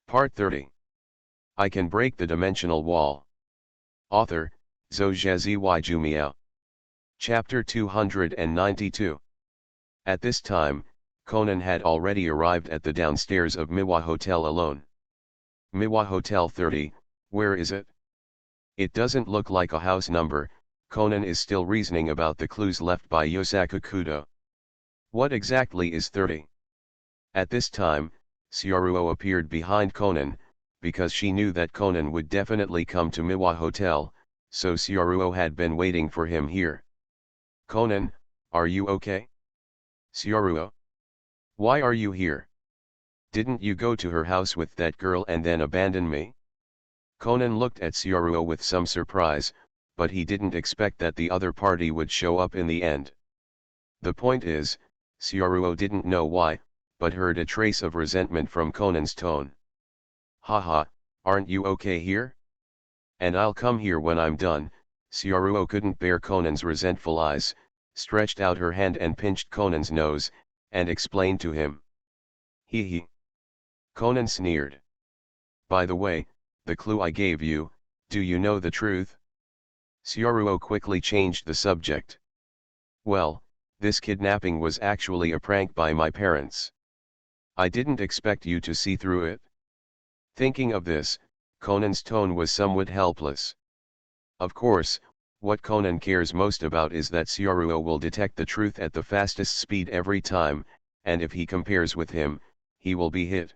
Part 30. I Can Break the Dimensional Wall. Author, Zhou Jumiao. Chapter 292. At this time, Conan had already arrived at the downstairs of Miwa Hotel alone. Miwa Hotel 30, where is it? It doesn't look like a house number. Conan is still reasoning about the clues left by Yosaku Kudo. What exactly is 30? At this time, Syaruo appeared behind Conan, because she knew that Conan would definitely come to Miwa Hotel, so Syaruo had been waiting for him here. Conan, are you okay? Syaruo? Why are you here? Didn't you go to her house with that girl and then abandon me? Conan looked at Syaruo with some surprise, but he didn't expect that the other party would show up in the end. The point is, Syaruo didn't know why, but heard a trace of resentment from Conan's tone. Haha, aren't you okay here? And I'll come here when I'm done. Syaruo couldn't bear Conan's resentful eyes, stretched out her hand and pinched Conan's nose, and explained to him. Hee. Conan sneered. By the way, the clue I gave you, do you know the truth? Syaruo quickly changed the subject. Well, this kidnapping was actually a prank by my parents. I didn't expect you to see through it. Thinking of this, Conan's tone was somewhat helpless. Of course, what Conan cares most about is that Syaruo will detect the truth at the fastest speed every time, and if he compares with him, he will be hit.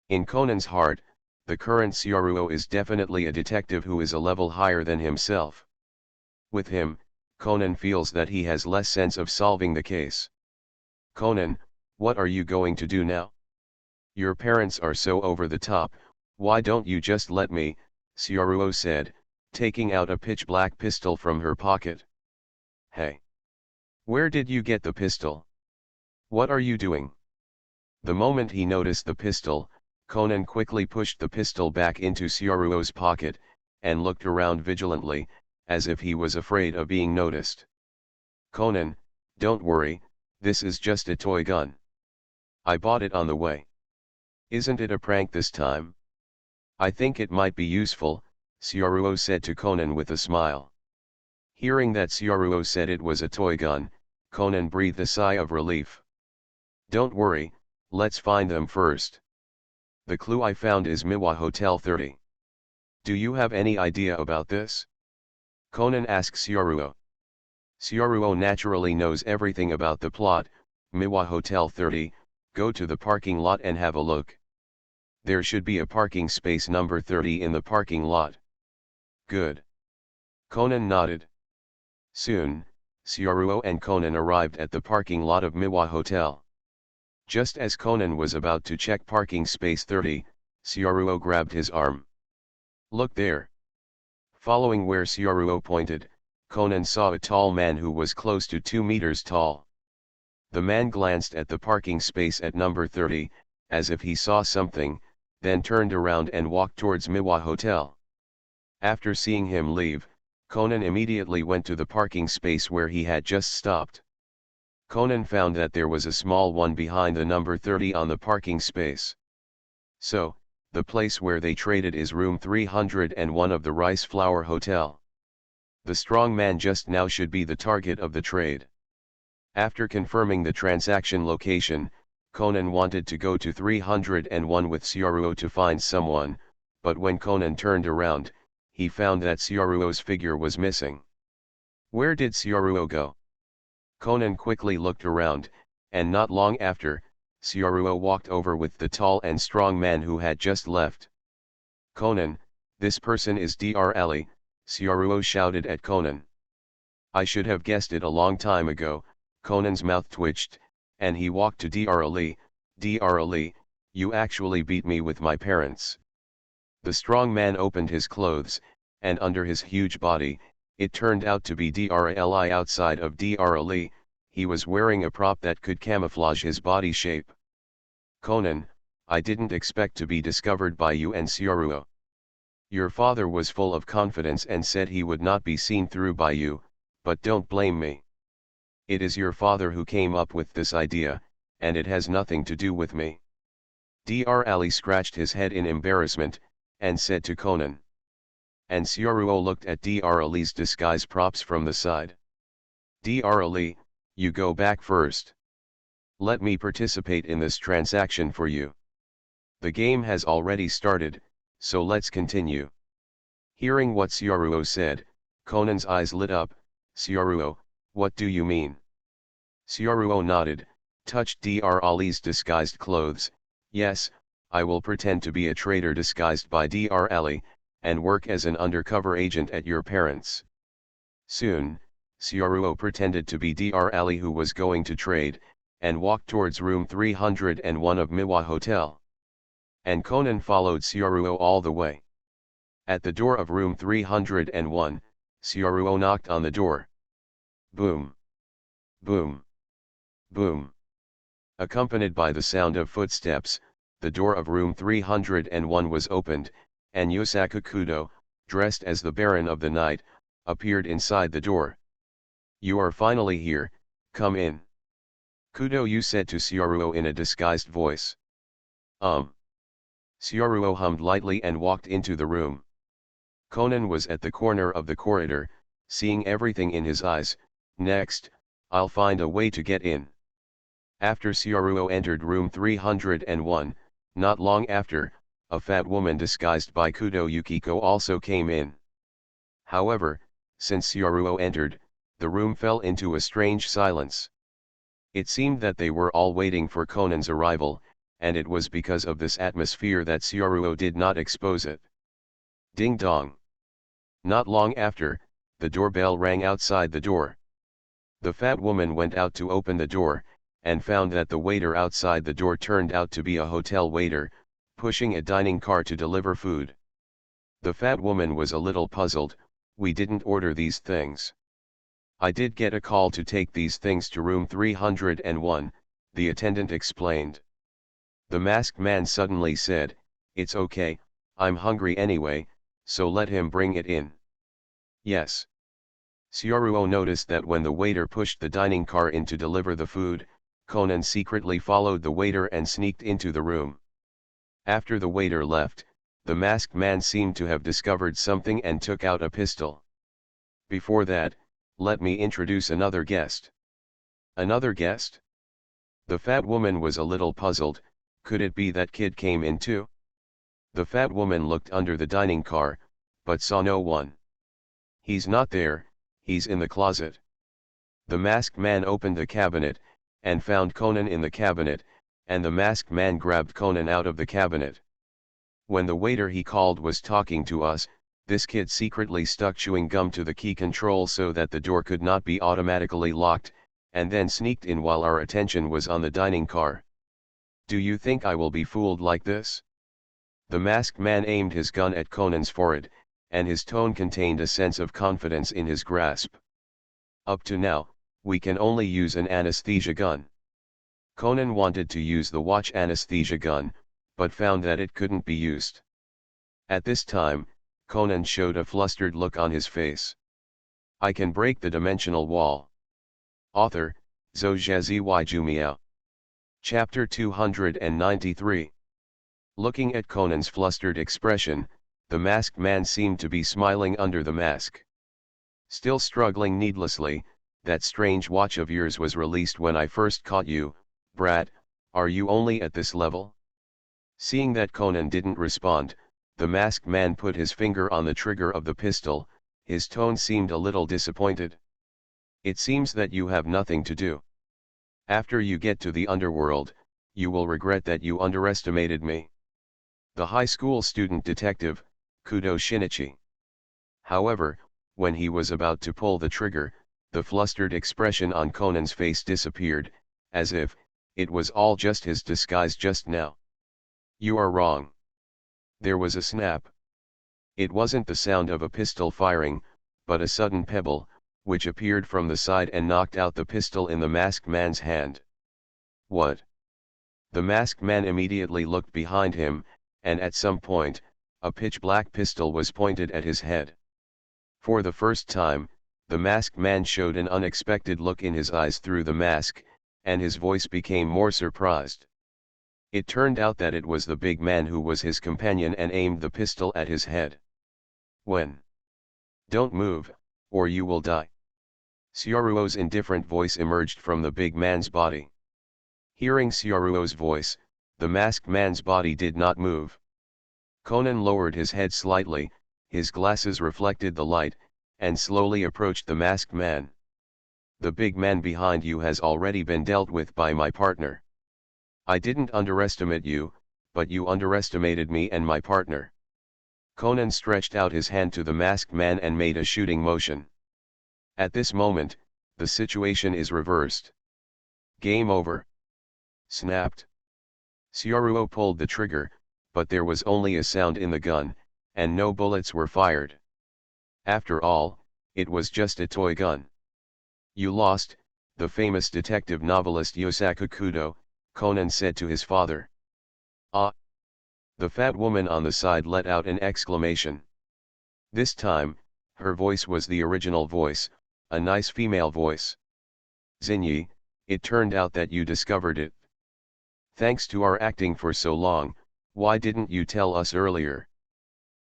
In Conan's heart, the current Syaruo is definitely a detective who is a level higher than himself. With him, Conan feels that he has less sense of solving the case. Conan, what are you going to do now? Your parents are so over the top, why don't you just let me, Syaruo said, taking out a pitch-black pistol from her pocket. Hey! Where did you get the pistol? What are you doing? The moment he noticed the pistol, Conan quickly pushed the pistol back into Syaruo's pocket, and looked around vigilantly, as if he was afraid of being noticed. Conan, don't worry, this is just a toy gun. I bought it on the way. Isn't it a prank this time? I think it might be useful, Syaruo said to Conan with a smile. Hearing that Syaruo said it was a toy gun, Conan breathed a sigh of relief. Don't worry, let's find them first. The clue I found is Miwa Hotel 30. Do you have any idea about this? Conan asked Syaruo. Syaruo naturally knows everything about the plot. Miwa Hotel 30, go to the parking lot and have a look. There should be a parking space number 30 in the parking lot. Good. Conan nodded. Soon, Syaruo and Conan arrived at the parking lot of Miwa Hotel. Just as Conan was about to check parking space 30, Syaruo grabbed his arm. Look there. Following where Syaruo pointed, Conan saw a tall man who was close to 2 meters tall. The man glanced at the parking space at number 30, as if he saw something, then turned around and walked towards Miwa Hotel. After seeing him leave, Conan immediately went to the parking space where he had just stopped. Conan found that there was a small one behind the number 30 on the parking space. So, the place where they traded is room 301 of the Rice Flower Hotel. The strong man just now should be the target of the trade. After confirming the transaction location, Conan wanted to go to 301 with Syaruo to find someone, but when Conan turned around, he found that Syaruo's figure was missing. Where did Syaruo go? Conan quickly looked around, and not long after, Syaruo walked over with the tall and strong man who had just left. Conan, this person is Dr. Ali, Syaruo shouted at Conan. I should have guessed it a long time ago. Conan's mouth twitched, and he walked to Dr. Ali. Dr. Ali, you actually beat me with my parents. The strong man opened his clothes, and under his huge body, it turned out to be Dr. Ali. Outside of Dr. Ali, he was wearing a prop that could camouflage his body shape. Conan, I didn't expect to be discovered by you and Syaruo. Your father was full of confidence and said he would not be seen through by you, but don't blame me. It is your father who came up with this idea, and it has nothing to do with me. Dr. Ali scratched his head in embarrassment, and said to Conan. And Sioruo looked at Dr. Ali's disguise props from the side. Dr. Ali, you go back first. Let me participate in this transaction for you. The game has already started, so let's continue. Hearing what Sioruo said, Conan's eyes lit up. Sioruo, what do you mean? Sioruo nodded, touched Dr. Ali's disguised clothes. Yes, I will pretend to be a traitor disguised by Dr. Ali, and work as an undercover agent at your parents. Soon, Sioruo pretended to be Dr. Ali who was going to trade, and walked towards room 301 of Miwa Hotel. And Conan followed Sioruo all the way. At the door of room 301, Sioruo knocked on the door. Boom! Boom! Boom! Accompanied by the sound of footsteps, the door of room 301 was opened, and Yosaku Kudo, dressed as the Baron of the Night, appeared inside the door. You are finally here, come in. Kudo said to Sioruo in a disguised voice. Sioruo hummed lightly and walked into the room. Conan was at the corner of the corridor, seeing everything in his eyes. Next, I'll find a way to get in. After Sioruo entered room 301, not long after, a fat woman disguised by Kudo Yukiko also came in. However, since Sioruo entered, the room fell into a strange silence. It seemed that they were all waiting for Conan's arrival, and it was because of this atmosphere that Sioruo did not expose it. Ding dong. Not long after, the doorbell rang outside the door. The fat woman went out to open the door, and found that the waiter outside the door turned out to be a hotel waiter, pushing a dining car to deliver food. The fat woman was a little puzzled. We didn't order these things. I did get a call to take these things to room 301, the attendant explained. The masked man suddenly said, it's okay, I'm hungry anyway, so let him bring it in. Yes. Sioruo noticed that when the waiter pushed the dining car in to deliver the food, Conan secretly followed the waiter and sneaked into the room. After the waiter left, the masked man seemed to have discovered something and took out a pistol. Before that, let me introduce another guest. Another guest? The fat woman was a little puzzled. Could it be that kid came in too? The fat woman looked under the dining car, but saw no one. He's not there, he's in the closet. The masked man opened the cabinet, and found Conan in the cabinet, and the masked man grabbed Conan out of the cabinet. When the waiter he called was talking to us, this kid secretly stuck chewing gum to the key control so that the door could not be automatically locked, and then sneaked in while our attention was on the dining car. Do you think I will be fooled like this? The masked man aimed his gun at Conan's forehead, and his tone contained a sense of confidence in his grasp. Up to now, we can only use an anesthesia gun. Conan wanted to use the watch anesthesia gun, but found that it couldn't be used. At this time, Conan showed a flustered look on his face. I can break the dimensional wall. Author, Zhou Jumiao. Chapter 293. Looking at Conan's flustered expression, the masked man seemed to be smiling under the mask. Still struggling needlessly, that strange watch of yours was released when I first caught you, brat, are you only at this level? Seeing that Conan didn't respond, the masked man put his finger on the trigger of the pistol. His tone seemed a little disappointed. It seems that you have nothing to do. After you get to the underworld, you will regret that you underestimated me. The high school student detective, Kudo Shinichi. However, when he was about to pull the trigger, the flustered expression on Conan's face disappeared, as if it was all just his disguise just now. You are wrong. There was a snap. It wasn't the sound of a pistol firing, but a sudden pebble, which appeared from the side and knocked out the pistol in the masked man's hand. What? The masked man immediately looked behind him, and at some point, a pitch-black pistol was pointed at his head. For the first time, the masked man showed an unexpected look in his eyes through the mask, and his voice became more surprised. It turned out that it was the big man who was his companion and aimed the pistol at his head. When? Don't move, or you will die. Sioruo's indifferent voice emerged from the big man's body. Hearing Sioruo's voice, the masked man's body did not move. Conan lowered his head slightly, his glasses reflected the light, and slowly approached the masked man. The big man behind you has already been dealt with by my partner. I didn't underestimate you, but you underestimated me and my partner. Conan stretched out his hand to the masked man and made a shooting motion. At this moment, the situation is reversed. Game over. Snapped. Sioruo pulled the trigger, but there was only a sound in the gun, and no bullets were fired. After all, it was just a toy gun. You lost, the famous detective novelist Yosaku Kudo, Conan said to his father. Ah! The fat woman on the side let out an exclamation. This time, her voice was the original voice, a nice female voice. Xinyi, it turned out that you discovered it. Thanks to our acting for so long, why didn't you tell us earlier?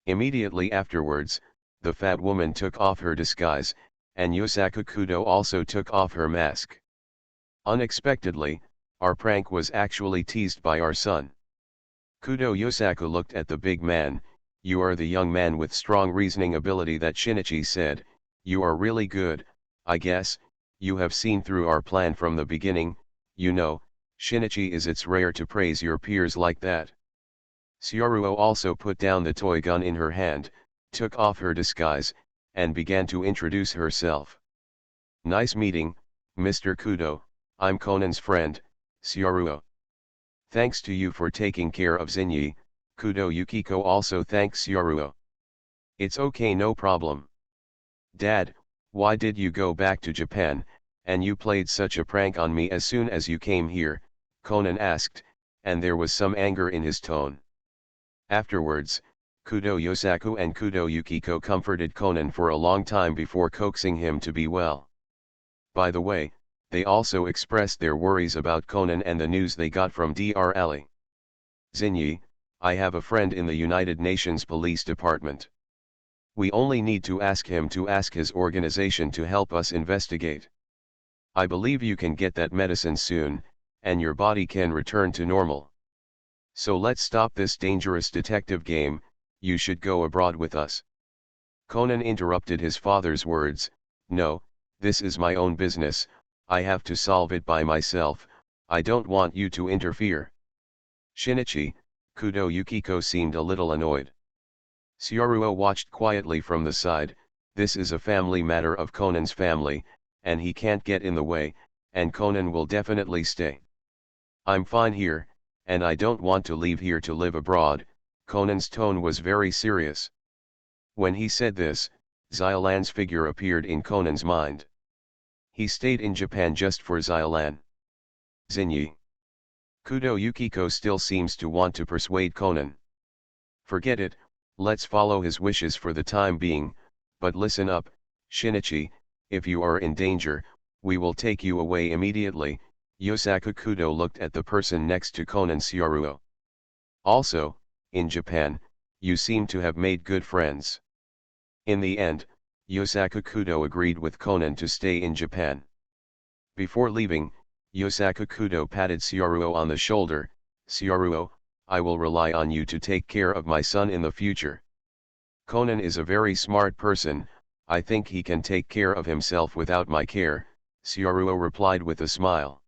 Immediately afterwards, the fat woman took off her disguise, and Yosaku Kudo also took off her mask. Unexpectedly, our prank was actually teased by our son. Kudo Yosaku looked at the big man. You are the young man with strong reasoning ability that Shinichi said. You are really good, I guess. You have seen through our plan from the beginning. You know, Shinichi, it's rare to praise your peers like that. Sioruo also put down the toy gun in her hand, took off her disguise, and began to introduce herself. Nice meeting, Mr. Kudo, I'm Conan's friend, Sioruo. Thanks to you for taking care of Xinyi, Kudo Yukiko also thanks Sioruo. It's okay, no problem. Dad, why did you go back to Japan, and you played such a prank on me as soon as you came here? Conan asked, and there was some anger in his tone. Afterwards, Kudo Yosaku and Kudo Yukiko comforted Conan for a long time before coaxing him to be well. By the way, they also expressed their worries about Conan and the news they got from Dr. Ali. Xinyi, I have a friend in the United Nations Police Department. We only need to ask him to ask his organization to help us investigate. I believe you can get that medicine soon, and your body can return to normal. So let's stop this dangerous detective game. You should go abroad with us. Conan interrupted his father's words. No, this is my own business, I have to solve it by myself, I don't want you to interfere. Shinichi, Kudo Yukiko seemed a little annoyed. Sioruo watched quietly from the side. This is a family matter of Conan's family, and he can't get in the way, and Conan will definitely stay. I'm fine here, and I don't want to leave here to live abroad. Conan's tone was very serious. When he said this, Xiaolan's figure appeared in Conan's mind. He stayed in Japan just for Xiaolan. Xinyi. Kudo Yukiko still seems to want to persuade Conan. Forget it, let's follow his wishes for the time being, but listen up, Shinichi, if you are in danger, we will take you away immediately. Yosaku Kudo looked at the person next to Conan. Sioruo. Also, in Japan, you seem to have made good friends. In the end, Yosaku Kudo agreed with Conan to stay in Japan. Before leaving, Yosaku Kudo patted Sioruo on the shoulder. Sioruo, I will rely on you to take care of my son in the future. Conan is a very smart person, I think he can take care of himself without my care, Sioruo replied with a smile.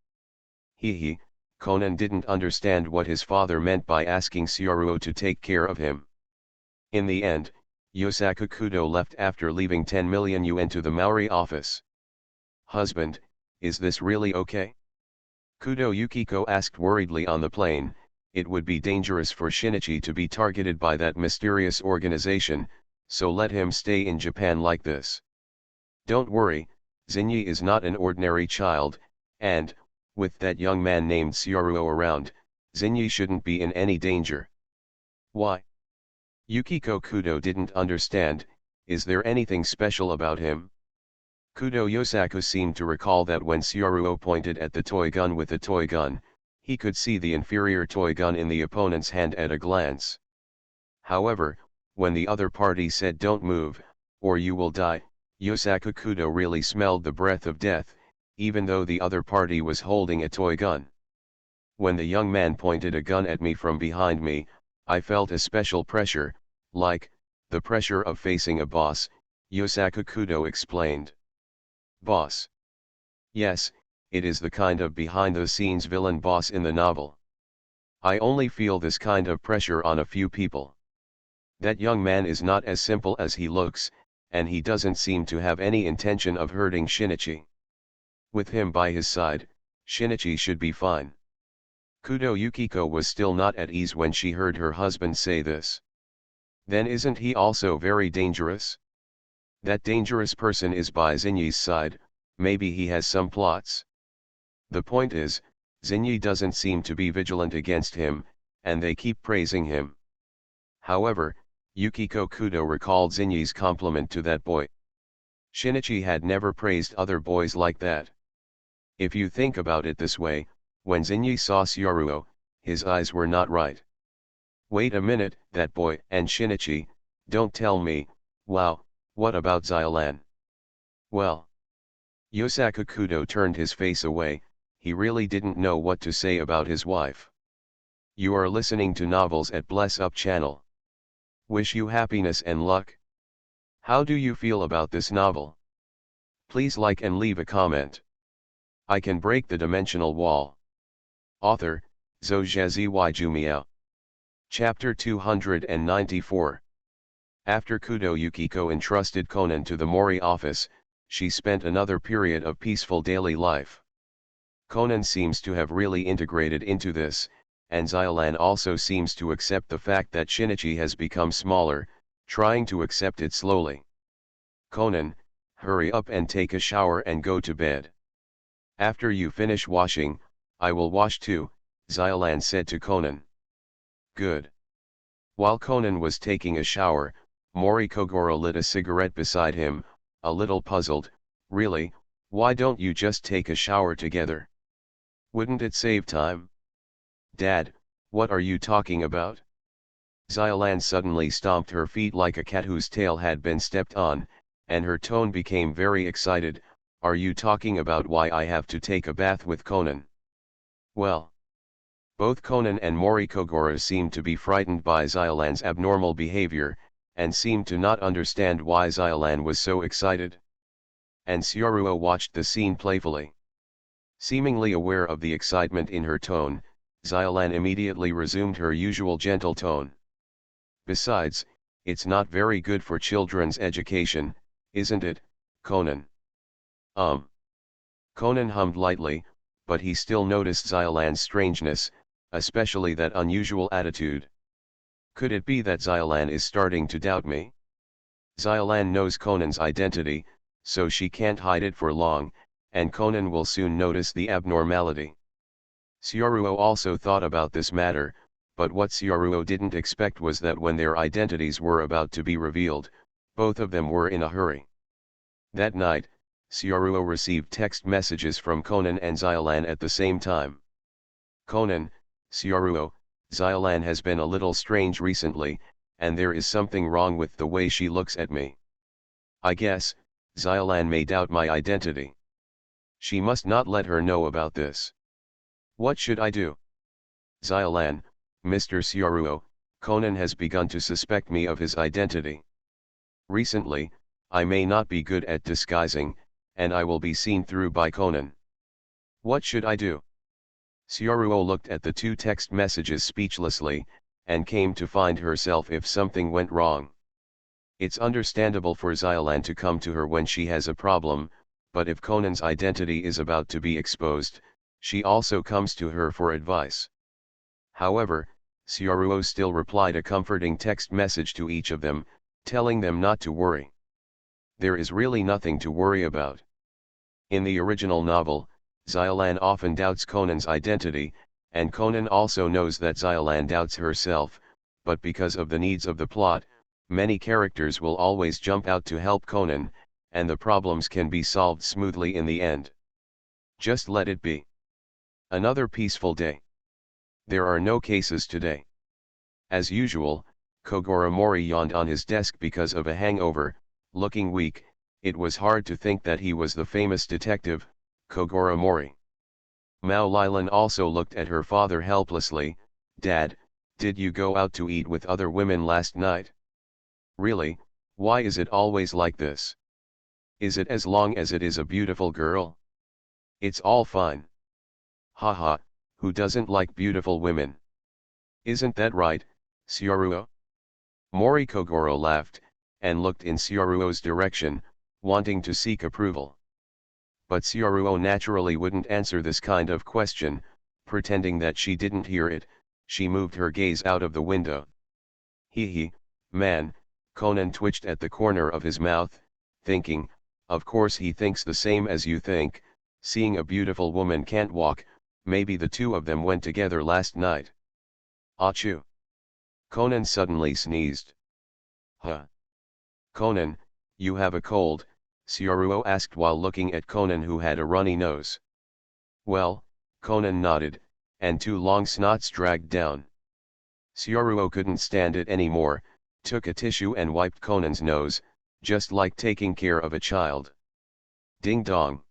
He, Conan didn't understand what his father meant by asking Sioruo to take care of him. In the end, Yosaku Kudo left after leaving 10 million yuan to the Maori office. Husband, is this really okay? Kudo Yukiko asked worriedly on the plane. It would be dangerous for Shinichi to be targeted by that mysterious organization, so let him stay in Japan like this. Don't worry, Xinyi is not an ordinary child, and, with that young man named Sioruo around, Xinyi shouldn't be in any danger. Why? Yukiko Kudo didn't understand. Is there anything special about him? Kudo Yosaku seemed to recall that when Sioruo pointed at the toy gun with the toy gun, He could see the inferior toy gun in the opponent's hand at a glance. However, when the other party said "Don't move, or you will die," Yosaku Kudo really smelled the breath of death, even though the other party was holding a toy gun. When the young man pointed a gun at me from behind me, I felt a special pressure, like the pressure of facing a boss, Yosaku Kudo explained. Boss. Yes, it is the kind of behind-the-scenes villain boss in the novel. I only feel this kind of pressure on a few people. That young man is not as simple as he looks, and he doesn't seem to have any intention of hurting Shinichi. With him by his side, Shinichi should be fine. Kudo Yukiko was still not at ease when she heard her husband say this. Then isn't he also very dangerous? That dangerous person is by Zinyi's side, maybe he has some plots. The point is, Zinyi doesn't seem to be vigilant against him, and they keep praising him. However, Yukiko Kudo recalled Zinyi's compliment to that boy. Shinichi had never praised other boys like that. If you think about it this way, when Zinyi saw Syaruo, his eyes were not right. Wait a minute, that boy and Shinichi, don't tell me, wow, what about Xylan? Well. Yosaku Kudo turned his face away, he really didn't know what to say about his wife. You are listening to Novels at Bless Up channel. Wish you happiness and luck. How do you feel about this novel? Please like and leave a comment. I can break the dimensional wall. Author, Zojezi Jumiao. Chapter 294. After Kudo Yukiko entrusted Conan to the Mori office, she spent another period of peaceful daily life. Conan seems to have really integrated into this, and Xylan also seems to accept the fact that Shinichi has become smaller, trying to accept it slowly. Conan, hurry up and take a shower and go to bed. After you finish washing, I will wash too, Xylan said to Conan. Good. While Conan was taking a shower, Mori Kogoro lit a cigarette beside him, a little puzzled. Really, why don't you just take a shower together? Wouldn't it save time? Dad, what are you talking about? Xylan suddenly stomped her feet like a cat whose tail had been stepped on, and her tone became very excited. Are you talking about why I have to take a bath with Conan? Well. Both Conan and Mori Kogoro seemed to be frightened by Xylan's abnormal behavior, and seemed to not understand why Xylan was so excited. And Syaruo watched the scene playfully. Seemingly aware of the excitement in her tone, Xylan immediately resumed her usual gentle tone. Besides, it's not very good for children's education, isn't it, Conan? Conan hummed lightly, but he still noticed Xylan's strangeness, especially that unusual attitude. Could it be that Xylan is starting to doubt me? Xylan knows Conan's identity, so she can't hide it for long, and Conan will soon notice the abnormality. Syaruo also thought about this matter, but what Syaruo didn't expect was that when their identities were about to be revealed, both of them were in a hurry. That night, Syaruo received text messages from Conan and Xylan at the same time. Conan, Syaruo, Xylan has been a little strange recently, and there is something wrong with the way she looks at me. I guess, Xylan may doubt my identity. She must not let her know about this. What should I do? Xylan, Mr. Syaruo, Conan has begun to suspect me of his identity. Recently, I may not be good at disguising, and I will be seen through by Conan. What should I do? Syaruo looked at the two text messages speechlessly, and came to find herself if something went wrong. It's understandable for Xylan to come to her when she has a problem, but if Conan's identity is about to be exposed, she also comes to her for advice. However, Syaruo still replied a comforting text message to each of them, telling them not to worry. There is really nothing to worry about. In the original novel, Xylan often doubts Conan's identity, and Conan also knows that Xylan doubts herself, but because of the needs of the plot, many characters will always jump out to help Conan, and the problems can be solved smoothly in the end. Just let it be. Another peaceful day. There are no cases today. As usual, Kogoro Mori yawned on his desk because of a hangover. Looking weak, it was hard to think that he was the famous detective, Kogoro Mori. Mao Lilan also looked at her father helplessly. Dad, did you go out to eat with other women last night? Really, why is it always like this? Is it as long as it is a beautiful girl? It's all fine. Haha, who doesn't like beautiful women? Isn't that right, Syoruo? Mori Kogoro laughed, and looked in Syoruo's direction, wanting to seek approval. But Syoruo naturally wouldn't answer this kind of question. Pretending that she didn't hear it, she moved her gaze out of the window. Hee, man, Conan twitched at the corner of his mouth, thinking, of course he thinks the same as you think, seeing a beautiful woman can't walk, maybe the two of them went together last night. Achoo! Conan suddenly sneezed. Huh? Conan, you have a cold, Syoruo asked while looking at Conan who had a runny nose. Well, Conan nodded, and two long snots dragged down. Syoruo couldn't stand it anymore, took a tissue and wiped Conan's nose, just like taking care of a child. Ding dong.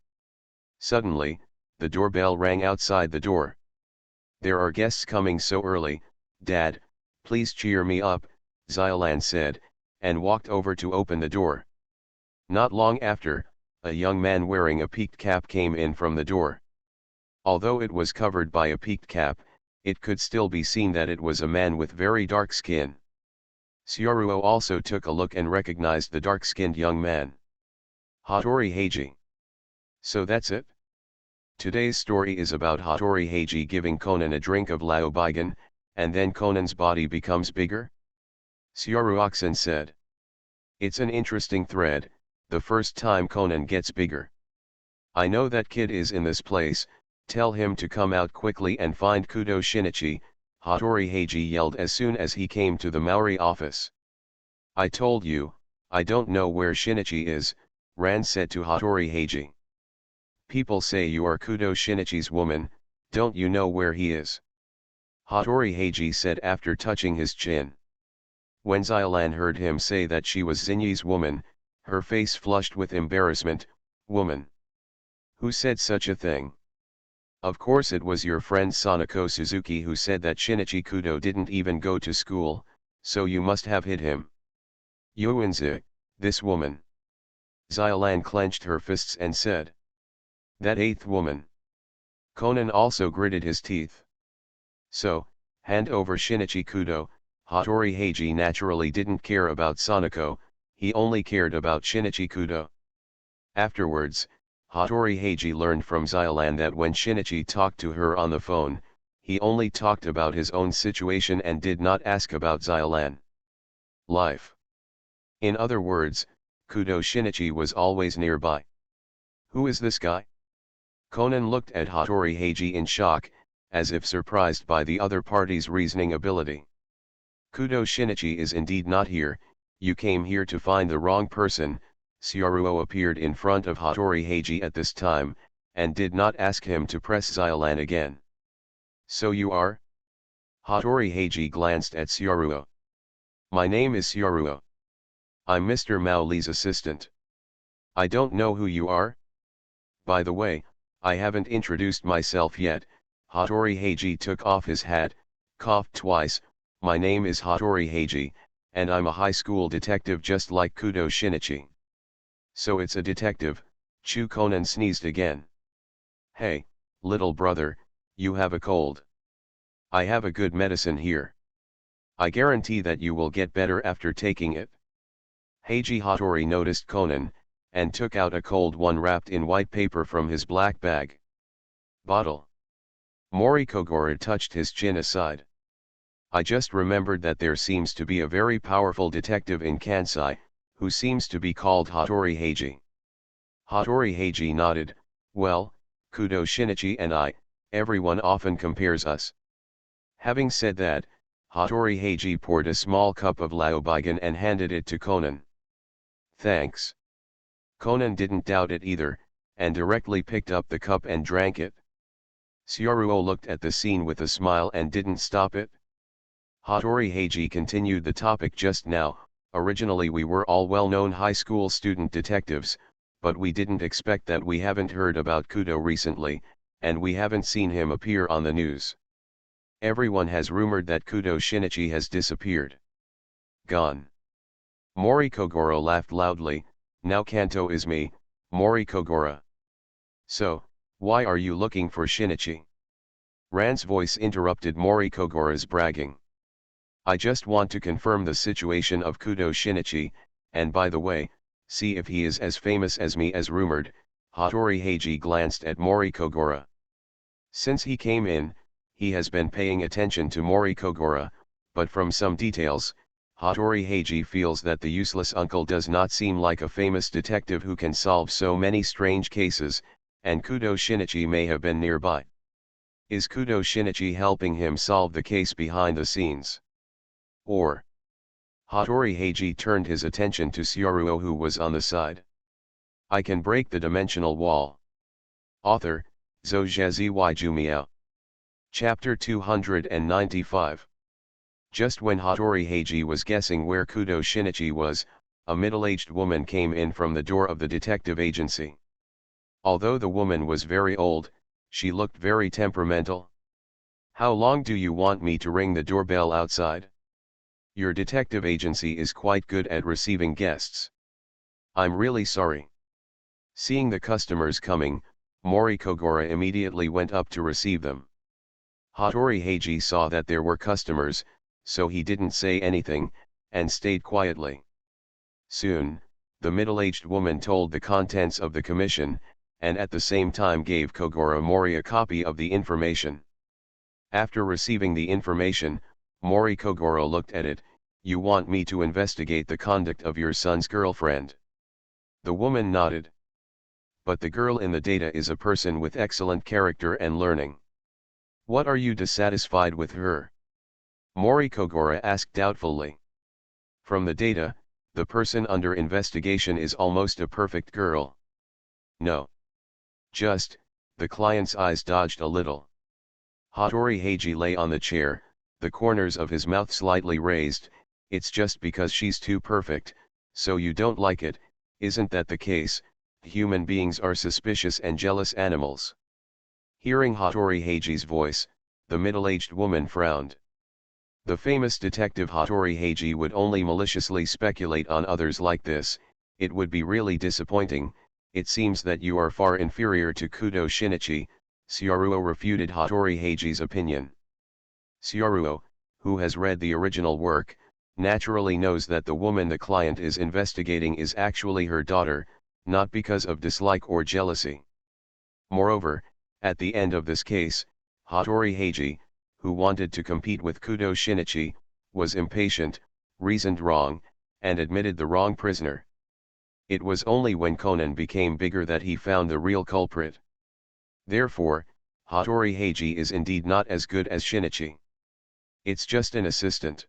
Suddenly, the doorbell rang outside the door. There are guests coming so early, Dad, please cheer me up, Xiaolan said, and walked over to open the door. Not long after, a young man wearing a peaked cap came in from the door. Although it was covered by a peaked cap, it could still be seen that it was a man with very dark skin. Syoruo also took a look and recognized the dark-skinned young man. Hattori Heiji. So that's it? Today's story is about Hattori Heiji giving Conan a drink of Lao Baigan, and then Conan's body becomes bigger? Syoruoxan said. It's an interesting thread, the first time Conan gets bigger. I know that kid is in this place, tell him to come out quickly and find Kudo Shinichi, Hattori Heiji yelled as soon as he came to the Maori office. I told you, I don't know where Shinichi is, Ran said to Hattori Heiji. People say you are Kudo Shinichi's woman, don't you know where he is? Hattori Heiji said after touching his chin. When Xiaolan heard him say that she was Xinyi's woman, her face flushed with embarrassment. Woman? Who said such a thing? Of course it was your friend Sanako Suzuki who said that Shinichi Kudo didn't even go to school, so you must have hit him. Yuanzi, this woman. Xiaolan clenched her fists and said. That eighth woman. Conan also gritted his teeth. So, hand over Shinichi Kudo. Hattori Heiji naturally didn't care about Sanako, he only cared about Shinichi Kudo. Afterwards, Hattori Heiji learned from Xiaolan that when Shinichi talked to her on the phone, he only talked about his own situation and did not ask about Xiaolan. Life. In other words, Kudo Shinichi was always nearby. Who is this guy? Conan looked at Hattori Heiji in shock, as if surprised by the other party's reasoning ability. Kudo Shinichi is indeed not here, you came here to find the wrong person. Syoruo appeared in front of Hattori Heiji at this time, and did not ask him to press Xiaolan again. So you are? Hattori Heiji glanced at Syoruo. My name is Syoruo. I'm Mr. Mao Li's assistant. I don't know who you are. By the way, I haven't introduced myself yet. Hattori Heiji took off his hat, coughed twice. My name is Hattori Heiji, and I'm a high school detective just like Kudo Shinichi. So it's a detective, Chu Conan sneezed again. Hey, little brother, you have a cold. I have a good medicine here. I guarantee that you will get better after taking it. Heiji Hattori noticed Conan, and took out a cold one wrapped in white paper from his black bag. Bottle. Mori Kogoro touched his chin aside. I just remembered that there seems to be a very powerful detective in Kansai, who seems to be called Hattori Heiji. Hattori Heiji nodded. Well, Kudo Shinichi and I, everyone often compares us. Having said that, Hattori Heiji poured a small cup of Lao Baigan and handed it to Conan. Thanks. Conan didn't doubt it either, and directly picked up the cup and drank it. Syaruo looked at the scene with a smile and didn't stop it. Hattori Heiji continued the topic just now. Originally we were all well-known high school student detectives, but we didn't expect that we haven't heard about Kudo recently, and we haven't seen him appear on the news. Everyone has rumored that Kudo Shinichi has disappeared. Gone. Mori Kogoro laughed loudly. Now Kanto is me, Mori Kogoro. So, why are you looking for Shinichi? Ran's voice interrupted Mori Kogoro's bragging. I just want to confirm the situation of Kudo Shinichi, and by the way, see if he is as famous as me as rumored. Hattori Heiji glanced at Mori Kogoro. Since he came in, he has been paying attention to Mori Kogoro, but from some details, Hattori Heiji feels that the useless uncle does not seem like a famous detective who can solve so many strange cases, and Kudo Shinichi may have been nearby. Is Kudo Shinichi helping him solve the case behind the scenes? Or? Hattori Heiji turned his attention to Syaruo who was on the side. I can break the dimensional wall. Author, Zhou Jumiao. Chapter 295. Just when Hattori Heiji was guessing where Kudo Shinichi was, a middle-aged woman came in from the door of the detective agency. Although the woman was very old, she looked very temperamental. How long do you want me to ring the doorbell outside? Your detective agency is quite good at receiving guests. I'm really sorry. Seeing the customers coming, Mori Kogoro immediately went up to receive them. Hattori Heiji saw that there were customers, so he didn't say anything, and stayed quietly. Soon, the middle-aged woman told the contents of the commission, and at the same time gave Kogoro Mori a copy of the information. After receiving the information, Mori Kogoro looked at it. You want me to investigate the conduct of your son's girlfriend? The woman nodded. But the girl in the data is a person with excellent character and learning. What are you dissatisfied with her? Mori Kogoro asked doubtfully. From the data, the person under investigation is almost a perfect girl. No. Just, the client's eyes dodged a little. Hattori Heiji lay on the chair, the corners of his mouth slightly raised. It's just because she's too perfect, so you don't like it, isn't that the case? Human beings are suspicious and jealous animals. Hearing Hattori Heiji's voice, the middle-aged woman frowned. The famous detective Hattori Heiji would only maliciously speculate on others like this. It would be really disappointing. It seems that you are far inferior to Kudo Shinichi. Syaruo refuted Hattori Heiji's opinion. Syaruo, who has read the original work, naturally knows that the woman the client is investigating is actually her daughter, not because of dislike or jealousy. Moreover, at the end of this case, Hattori Heiji, who wanted to compete with Kudo Shinichi, was impatient, reasoned wrong, and admitted the wrong prisoner. It was only when Conan became bigger that he found the real culprit. Therefore, Hattori Heiji is indeed not as good as Shinichi. It's just an assistant.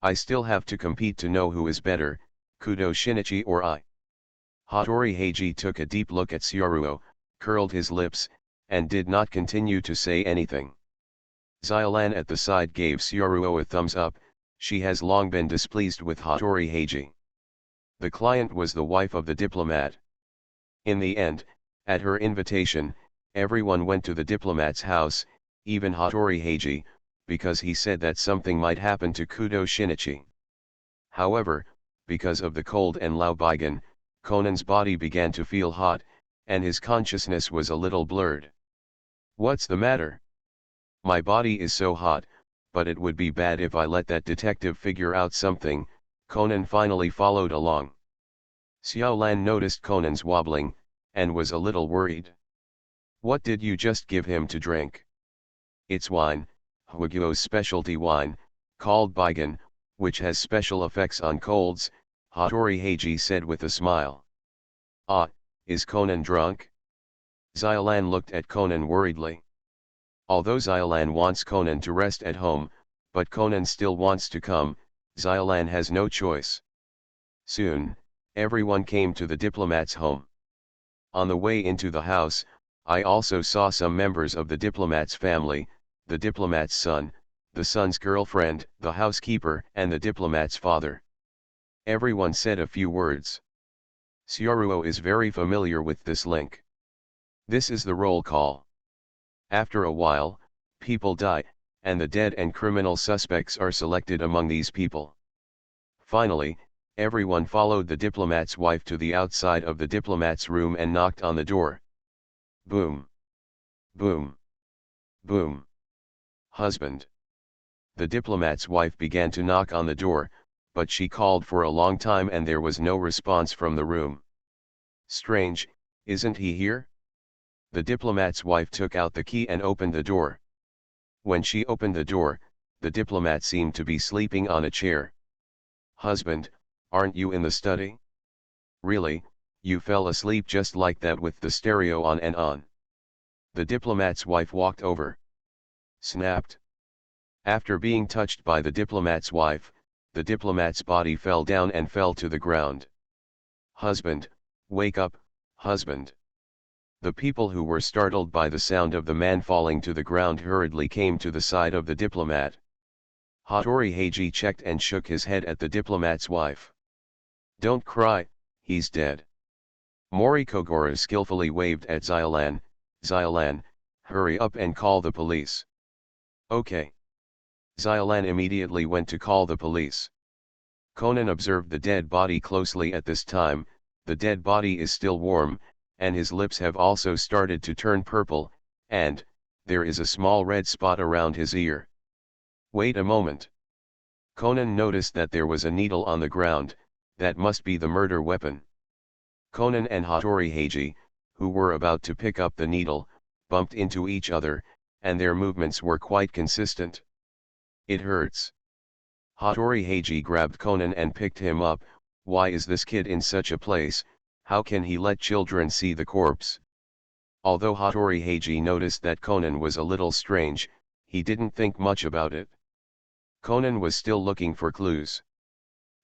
I still have to compete to know who is better, Kudo Shinichi or I. Hattori Heiji took a deep look at Syaruo, curled his lips, and did not continue to say anything. Xiaolan at the side gave Syaruo a thumbs up. She has long been displeased with Hattori Heiji. The client was the wife of the diplomat. In the end, at her invitation, everyone went to the diplomat's house, even Hattori Heiji, because he said that something might happen to Kudo Shinichi. However, because of the cold and Lao Baigan, Conan's body began to feel hot, and his consciousness was a little blurred. What's the matter? My body is so hot, but it would be bad if I let that detective figure out something. Conan finally followed along. Xiaolan noticed Conan's wobbling, and was a little worried. What did you just give him to drink? It's wine, Huaguo's specialty wine, called Baigan, which has special effects on colds, Hattori Heiji said with a smile. Ah, is Conan drunk? Xiaolan looked at Conan worriedly. Although Xiaolan wants Conan to rest at home, but Conan still wants to come, Xiaolan has no choice. Soon, everyone came to the diplomat's home. On the way into the house, I also saw some members of the diplomat's family, the diplomat's son, the son's girlfriend, the housekeeper, and the diplomat's father. Everyone said a few words. Sioruo is very familiar with this link. This is the roll call. After a while, people die, and the dead and criminal suspects are selected among these people. Finally, everyone followed the diplomat's wife to the outside of the diplomat's room and knocked on the door. Boom. Boom. Boom. Husband. The diplomat's wife began to knock on the door, but she called for a long time and there was no response from the room. Strange, isn't he here? The diplomat's wife took out the key and opened the door. When she opened the door, the diplomat seemed to be sleeping on a chair. Husband, aren't you in the study? Really, you fell asleep just like that with the stereo on and on. The diplomat's wife walked over. Snapped. After being touched by the diplomat's wife, the diplomat's body fell down and fell to the ground. Husband, wake up, husband. The people who were startled by the sound of the man falling to the ground hurriedly came to the side of the diplomat. Hattori Heiji checked and shook his head at the diplomat's wife. Don't cry, he's dead. Mori Kogoro skillfully waved at Xiolan. Xiolan, hurry up and call the police. Okay. Xiolan immediately went to call the police. Conan observed the dead body closely at this time. The dead body is still warm, and his lips have also started to turn purple, and there is a small red spot around his ear. Wait a moment. Conan noticed that there was a needle on the ground. That must be the murder weapon. Conan and Hattori Heiji, who were about to pick up the needle, bumped into each other, and their movements were quite consistent. It hurts. Hattori Heiji grabbed Conan and picked him up. Why is this kid in such a place? How can he let children see the corpse? Although Hattori Heiji noticed that Conan was a little strange, he didn't think much about it. Conan was still looking for clues.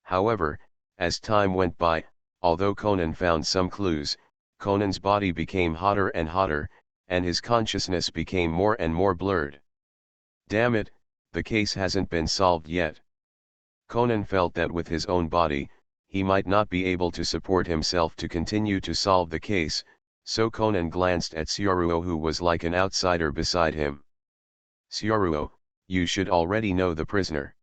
However, as time went by, although Conan found some clues, Conan's body became hotter and hotter, and his consciousness became more and more blurred. Damn it, the case hasn't been solved yet. Conan felt that with his own body, he might not be able to support himself to continue to solve the case, so Conan glanced at Sioruo, who was like an outsider beside him. Sioruo, you should already know the prisoner.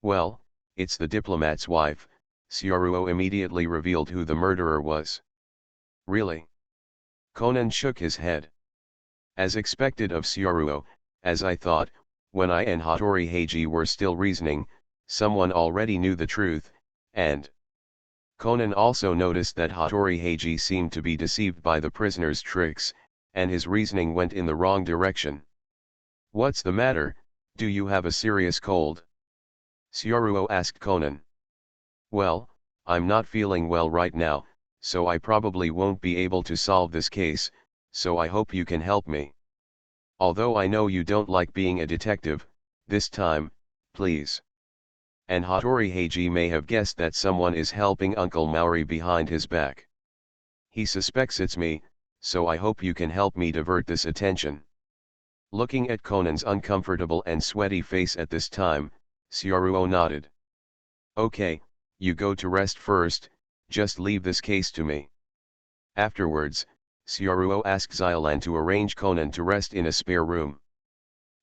Well, it's the diplomat's wife. Sioruo immediately revealed who the murderer was. Really? Conan shook his head. As expected of Sioruo, as I thought, when I and Hattori Heiji were still reasoning, someone already knew the truth, and Conan also noticed that Hattori Heiji seemed to be deceived by the prisoner's tricks, and his reasoning went in the wrong direction. What's the matter, do you have a serious cold? Sioruo asked Conan. Well, I'm not feeling well right now, so I probably won't be able to solve this case, so I hope you can help me. Although I know you don't like being a detective, this time, please. And Hattori Heiji may have guessed that someone is helping Uncle Maori behind his back. He suspects it's me, so I hope you can help me divert this attention. Looking at Conan's uncomfortable and sweaty face at this time, Sioruo nodded. Okay, you go to rest first, just leave this case to me. Afterwards, Sioruo asked Xiolan to arrange Conan to rest in a spare room.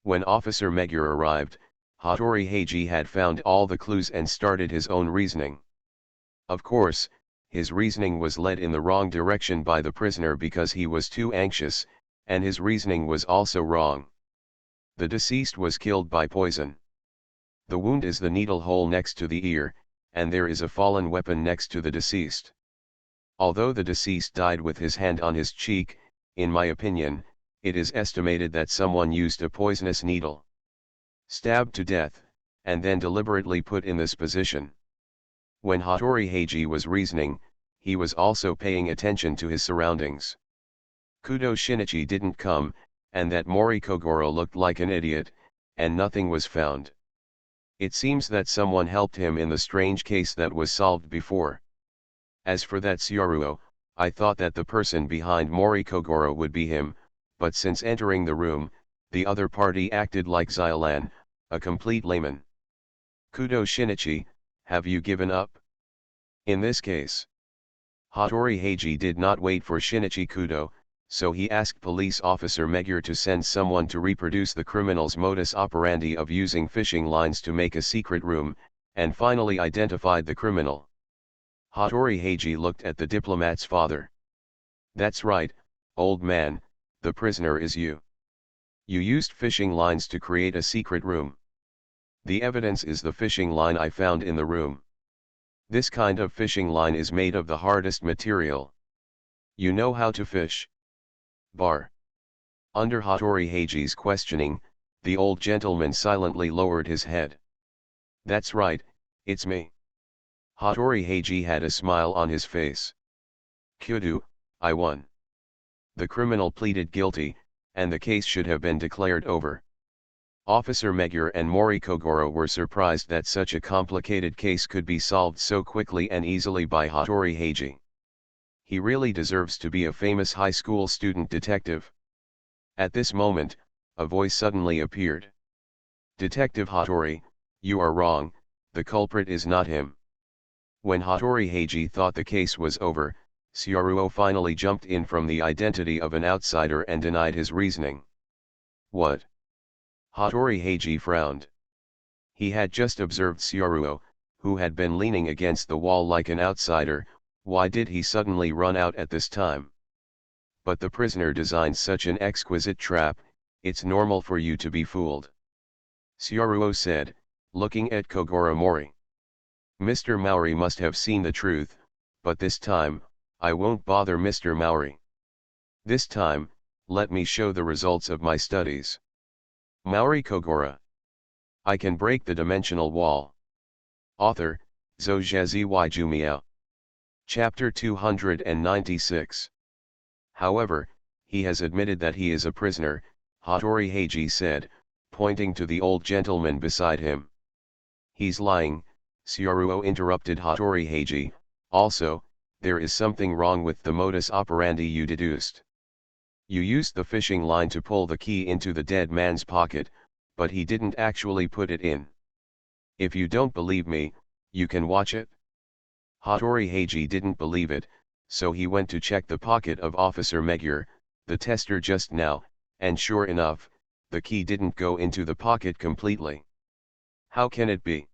When Officer Megure arrived, Hattori Heiji had found all the clues and started his own reasoning. Of course, his reasoning was led in the wrong direction by the prisoner because he was too anxious, and his reasoning was also wrong. The deceased was killed by poison. The wound is the needle hole next to the ear, and there is a fallen weapon next to the deceased. Although the deceased died with his hand on his cheek, in my opinion, it is estimated that someone used a poisonous needle, stabbed to death, and then deliberately put in this position. When Hattori Heiji was reasoning, he was also paying attention to his surroundings. Kudo Shinichi didn't come, and that Mori Kogoro looked like an idiot, and nothing was found. It seems that someone helped him in the strange case that was solved before. As for that Sioruo, I thought that the person behind Mori Kogoro would be him, but since entering the room, the other party acted like Xylan, a complete layman. Kudo Shinichi, have you given up? In this case, Hattori Heiji did not wait for Shinichi Kudo, so he asked police officer Megure to send someone to reproduce the criminal's modus operandi of using fishing lines to make a secret room, and finally identified the criminal. Hattori Heiji looked at the diplomat's father. That's right, old man, the prisoner is you. You used fishing lines to create a secret room. The evidence is the fishing line I found in the room. This kind of fishing line is made of the hardest material. You know how to fish? Bar. Under Hattori Heiji's questioning, the old gentleman silently lowered his head. That's right, it's me. Hattori Heiji had a smile on his face. Kudo, I won. The criminal pleaded guilty, and the case should have been declared over. Officer Megure and Mori Kogoro were surprised that such a complicated case could be solved so quickly and easily by Hattori Heiji. He really deserves to be a famous high school student detective. At this moment, a voice suddenly appeared. Detective Hattori, you are wrong, the culprit is not him. When Hattori Heiji thought the case was over, Syaruo finally jumped in from the identity of an outsider and denied his reasoning. What? Hattori Heiji frowned. He had just observed Syaruo, who had been leaning against the wall like an outsider. Why did he suddenly run out at this time? But the prisoner designed such an exquisite trap, it's normal for you to be fooled. Syaruo said, looking at Kogoro Mori. Mr. Maori must have seen the truth, but this time, I won't bother Mr. Maori. This time, let me show the results of my studies. Maori Kogoro. I can break the dimensional wall. Author, Zojezi Jumiao. Chapter 296. However, he has admitted that he is a prisoner, Hattori Heiji said, pointing to the old gentleman beside him. He's lying, Syaruo interrupted Hattori Heiji. Also, there is something wrong with the modus operandi you deduced. You used the fishing line to pull the key into the dead man's pocket, but he didn't actually put it in. If you don't believe me, you can watch it. Hattori Heiji didn't believe it, so he went to check the pocket of Officer Megure, the tester just now, and sure enough, the key didn't go into the pocket completely. How can it be?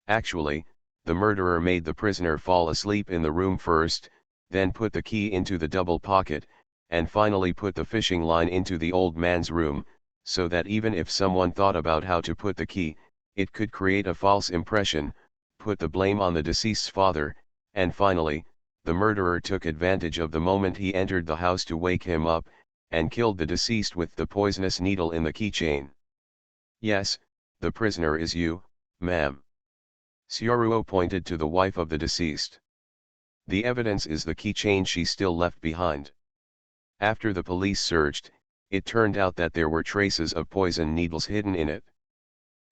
Actually, the murderer made the prisoner fall asleep in the room first, then put the key into the double pocket, and finally put the fishing line into the old man's room, so that even if someone thought about how to put the key, it could create a false impression, put the blame on the deceased's father, and finally, the murderer took advantage of the moment he entered the house to wake him up, and killed the deceased with the poisonous needle in the keychain. Yes, the prisoner is you, ma'am. Syaruo pointed to the wife of the deceased. The evidence is the keychain she still left behind. After the police searched, it turned out that there were traces of poison needles hidden in it.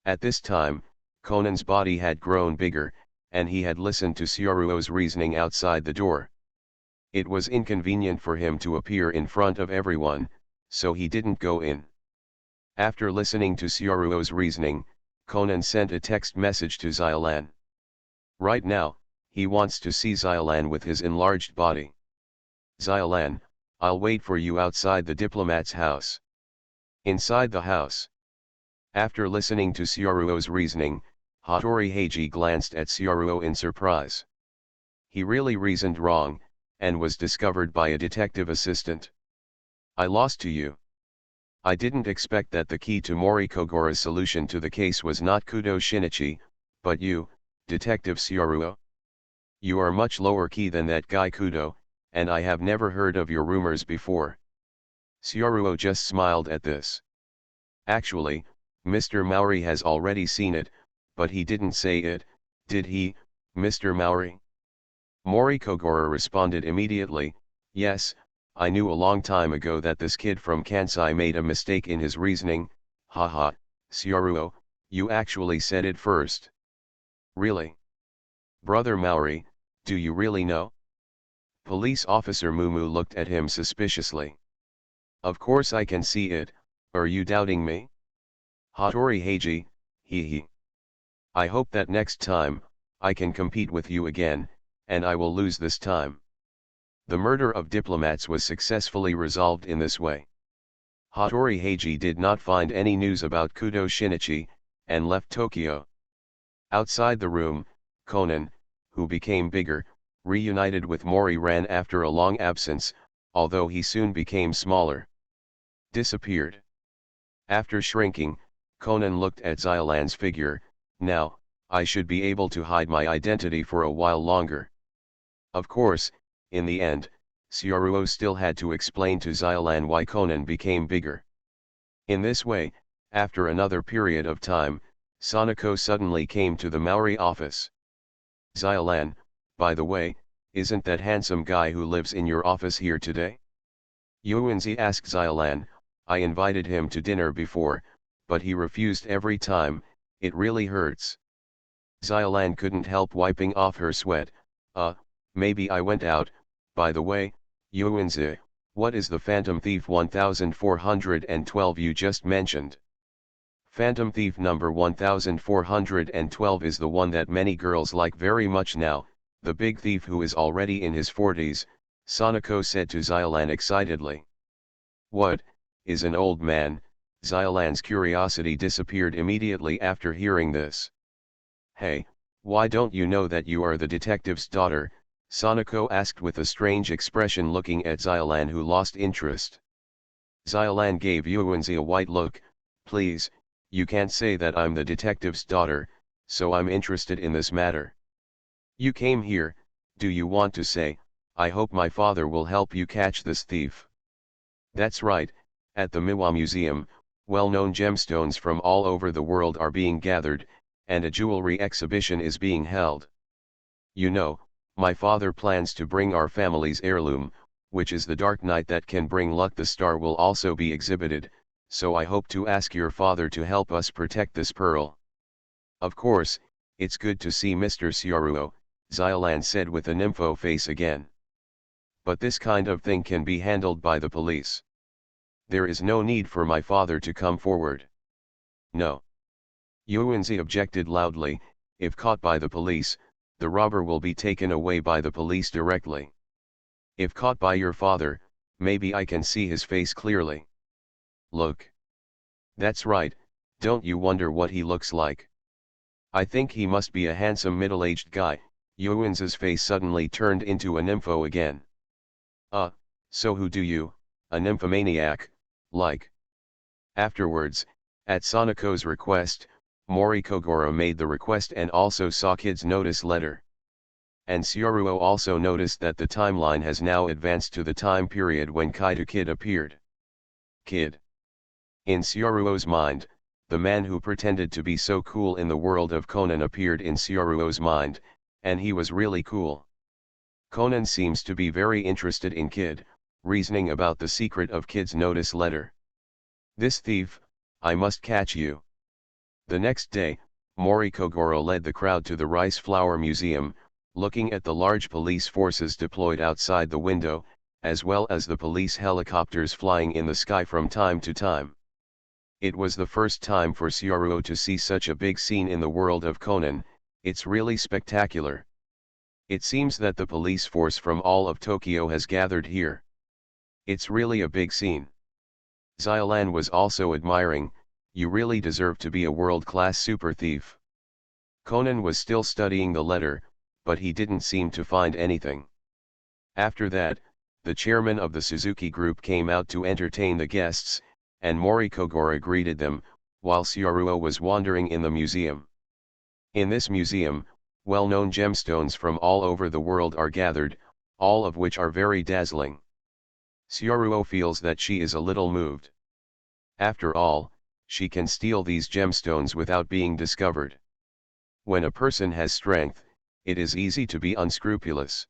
At this time, Conan's body had grown bigger, and he had listened to Syaruo's reasoning outside the door. It was inconvenient for him to appear in front of everyone, so he didn't go in. After listening to Syaruo's reasoning, Conan sent a text message to Xylan. Right now, he wants to see Xylan with his enlarged body. Xylan, I'll wait for you outside the diplomat's house. Inside the house. After listening to Syaruo's reasoning, Hattori Heiji glanced at Syaruo in surprise. He really reasoned wrong, and was discovered by a detective assistant. I lost to you. I didn't expect that the key to Mori Kogoro's solution to the case was not Kudo Shinichi, but you, Detective Syaruo. You are much lower key than that guy Kudo, and I have never heard of your rumors before. Syaruo just smiled at this. Actually, Mr. Maori has already seen it, but he didn't say it, did he, Mr. Maori? Mori Kogoro responded immediately, yes, I knew a long time ago that this kid from Kansai made a mistake in his reasoning. Haha, Syaruo, you actually said it first. Really? Brother Maori, do you really know? Police officer Mumu looked at him suspiciously. Of course I can see it, are you doubting me? Hattori Heiji, hee hee. I hope that next time, I can compete with you again, and I will lose this time. The murder of diplomats was successfully resolved in this way. Hattori Heiji did not find any news about Kudo Shinichi, and left Tokyo. Outside the room, Conan, who became bigger, reunited with Mori Ran after a long absence, although he soon became smaller. Disappeared. After shrinking, Conan looked at Xylan's figure. Now, I should be able to hide my identity for a while longer. Of course, in the end, Syaruo still had to explain to Xylan why Conan became bigger. In this way, after another period of time, Sanako suddenly came to the Maori office. Xylan, by the way, isn't that handsome guy who lives in your office here today? Yuanzi asked Xylan. I invited him to dinner before, but he refused every time. It really hurts. Xylan couldn't help wiping off her sweat. Maybe I went out. By the way, Yuanzi, what is the Phantom Thief 1412 you just mentioned? Phantom Thief number 1412 is the one that many girls like very much now, the big thief who is already in his 40s, Sanako said to Xylan excitedly. What, is an old man? Xylan's curiosity disappeared immediately after hearing this. Hey, why don't you know that you are the detective's daughter? Sanako asked with a strange expression looking at Xylan who lost interest. Xylan gave Yuanzi a white look. Please, you can't say that I'm the detective's daughter, so I'm interested in this matter. You came here, do you want to say, I hope my father will help you catch this thief? That's right, at the Miwa Museum, well-known gemstones from all over the world are being gathered, and a jewelry exhibition is being held. You know, my father plans to bring our family's heirloom, which is the dark knight that can bring luck. The star will also be exhibited, so I hope to ask your father to help us protect this pearl. Of course, it's good to see Mr. Syaruo, Xylan said with a nympho face again. But this kind of thing can be handled by the police. There is no need for my father to come forward. No. Yuanzi objected loudly. If caught by the police, the robber will be taken away by the police directly. If caught by your father, maybe I can see his face clearly. Look. That's right, don't you wonder what he looks like? I think he must be a handsome middle-aged guy. Yuanzi's face suddenly turned into a nympho again. So who do you, a nymphomaniac, like? Afterwards, at Sanako's request, Mori Kogoro made the request and also saw Kid's notice letter. And Syaruo also noticed that the timeline has now advanced to the time period when Kaito Kid appeared. Kid. In Syaruo's mind, the man who pretended to be so cool in the world of Conan appeared in Syaruo's mind, and he was really cool. Conan seems to be very interested in Kid, reasoning about the secret of Kid's notice letter. This thief, I must catch you. The next day, Mori Kogoro led the crowd to the Rice Flower Museum, looking at the large police forces deployed outside the window, as well as the police helicopters flying in the sky from time to time. It was the first time for Syaruo to see such a big scene in the world of Conan. It's really spectacular. It seems that the police force from all of Tokyo has gathered here. It's really a big scene. Xylan was also admiring. You really deserve to be a world-class super thief. Conan was still studying the letter, but he didn't seem to find anything. After that, the chairman of the Suzuki group came out to entertain the guests, and Mori Kogoro greeted them, while Syaruo was wandering in the museum. In this museum, well-known gemstones from all over the world are gathered, all of which are very dazzling. Syaruo feels that she is a little moved. After all, she can steal these gemstones without being discovered. When a person has strength, it is easy to be unscrupulous.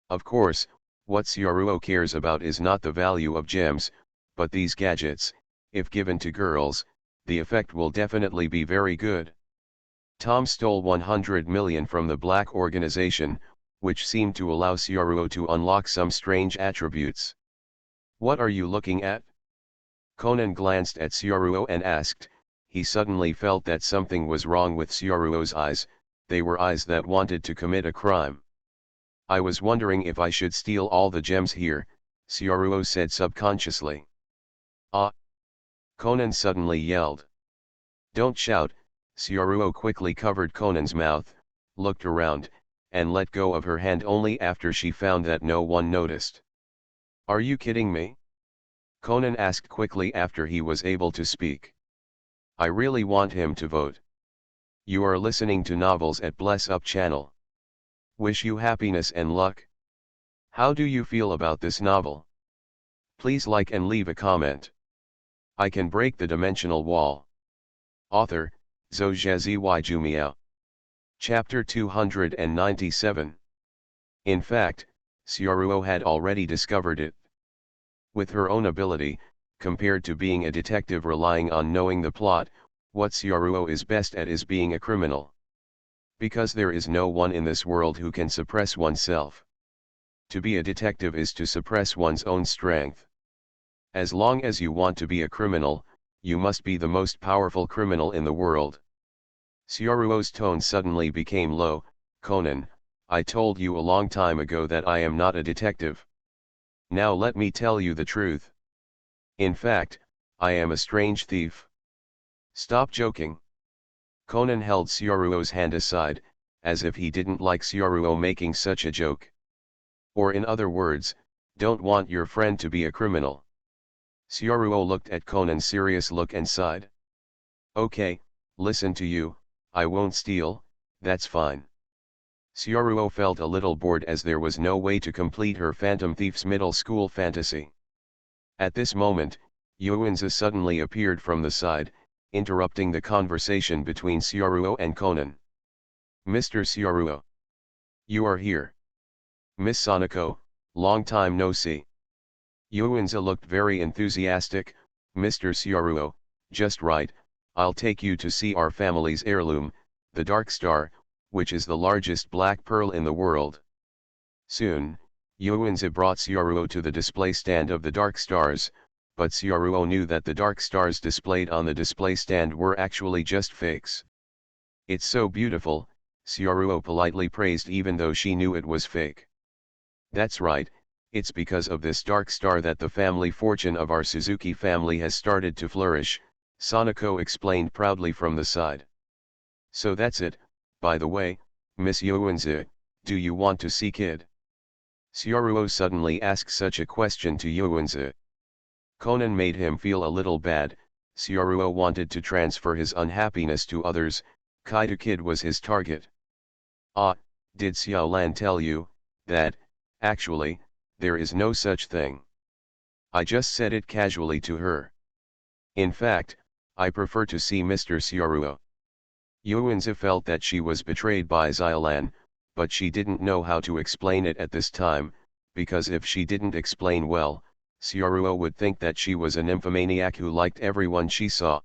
Of course, what Syaruo cares about is not the value of gems, but these gadgets. If given to girls, the effect will definitely be very good. Tom stole 100 million from the black organization, which seemed to allow Syaruo to unlock some strange attributes. What are you looking at? Conan glanced at Sioruo and asked. He suddenly felt that something was wrong with Sioruo's eyes, they were eyes that wanted to commit a crime. I was wondering if I should steal all the gems here, Sioruo said subconsciously. Ah! Conan suddenly yelled. Don't shout, Sioruo quickly covered Conan's mouth, looked around, and let go of her hand only after she found that no one noticed. Are you kidding me? Conan asked quickly after he was able to speak. I really want him to vote. You are listening to novels at Bless Up channel. Wish you happiness and luck. How do you feel about this novel? Please like and leave a comment. I can break the dimensional wall. Author, Zhou Jumiao. Chapter 297. In fact, Sioruo had already discovered it. With her own ability, compared to being a detective relying on knowing the plot, what Sioruo is best at is being a criminal. Because there is no one in this world who can suppress oneself. To be a detective is to suppress one's own strength. As long as you want to be a criminal, you must be the most powerful criminal in the world. Sioruo's tone suddenly became low. Conan, I told you a long time ago that I am not a detective. Now let me tell you the truth. In fact, I am a strange thief. Stop joking. Conan held Sioruo's hand aside, as if he didn't like Sioruo making such a joke. Or in other words, don't want your friend to be a criminal. Sioruo looked at Conan's serious look and sighed. Okay, listen to you, I won't steal, that's fine. Sioruo felt a little bored as there was no way to complete her Phantom Thief's middle school fantasy. At this moment, Yuanzi suddenly appeared from the side, interrupting the conversation between Sioruo and Conan. Mr. Sioruo. You are here. Miss Sanako, long time no see. Yuanzi looked very enthusiastic. Mr. Sioruo, just right, I'll take you to see our family's heirloom, the Dark Star, which is the largest black pearl in the world. Soon, Yuanzi brought Sioruo to the display stand of the Dark Stars, but Sioruo knew that the Dark Stars displayed on the display stand were actually just fakes. It's so beautiful, Sioruo politely praised even though she knew it was fake. That's right, it's because of this Dark Star that the family fortune of our Suzuki family has started to flourish, Sanako explained proudly from the side. So that's it. By the way, Miss Yuanzi, do you want to see Kid? Sioruo suddenly asked such a question to Yuanzi. Conan made him feel a little bad. Sioruo wanted to transfer his unhappiness to others. Kaido Kid was his target. Ah, did Xiaolan tell you that, actually, there is no such thing? I just said it casually to her. In fact, I prefer to see Mr. Sioruo. Yuanzi felt that she was betrayed by Xiaolan, but she didn't know how to explain it at this time, because if she didn't explain well, Sioruo would think that she was a nymphomaniac who liked everyone she saw.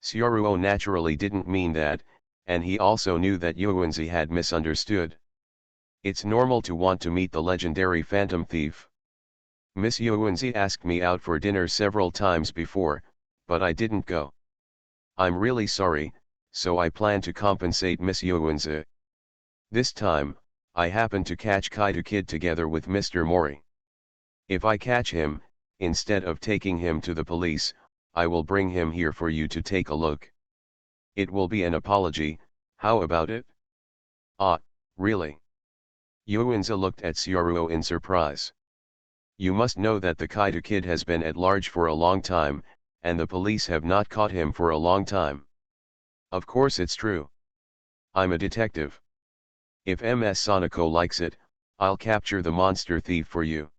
Sioruo naturally didn't mean that, and he also knew that Yuanzi had misunderstood. It's normal to want to meet the legendary Phantom Thief. Miss Yuanzi asked me out for dinner several times before, but I didn't go. I'm really sorry, so I plan to compensate Miss Yuanzi. This time, I happen to catch Kaido Kid together with Mr. Mori. If I catch him, instead of taking him to the police, I will bring him here for you to take a look. It will be an apology, how about it? Ah, really? Yuanzi looked at Sioruo in surprise. You must know that the Kaido Kid has been at large for a long time, and the police have not caught him for a long time. Of course it's true. I'm a detective. If Ms. Sanako likes it, I'll capture the monster thief for you.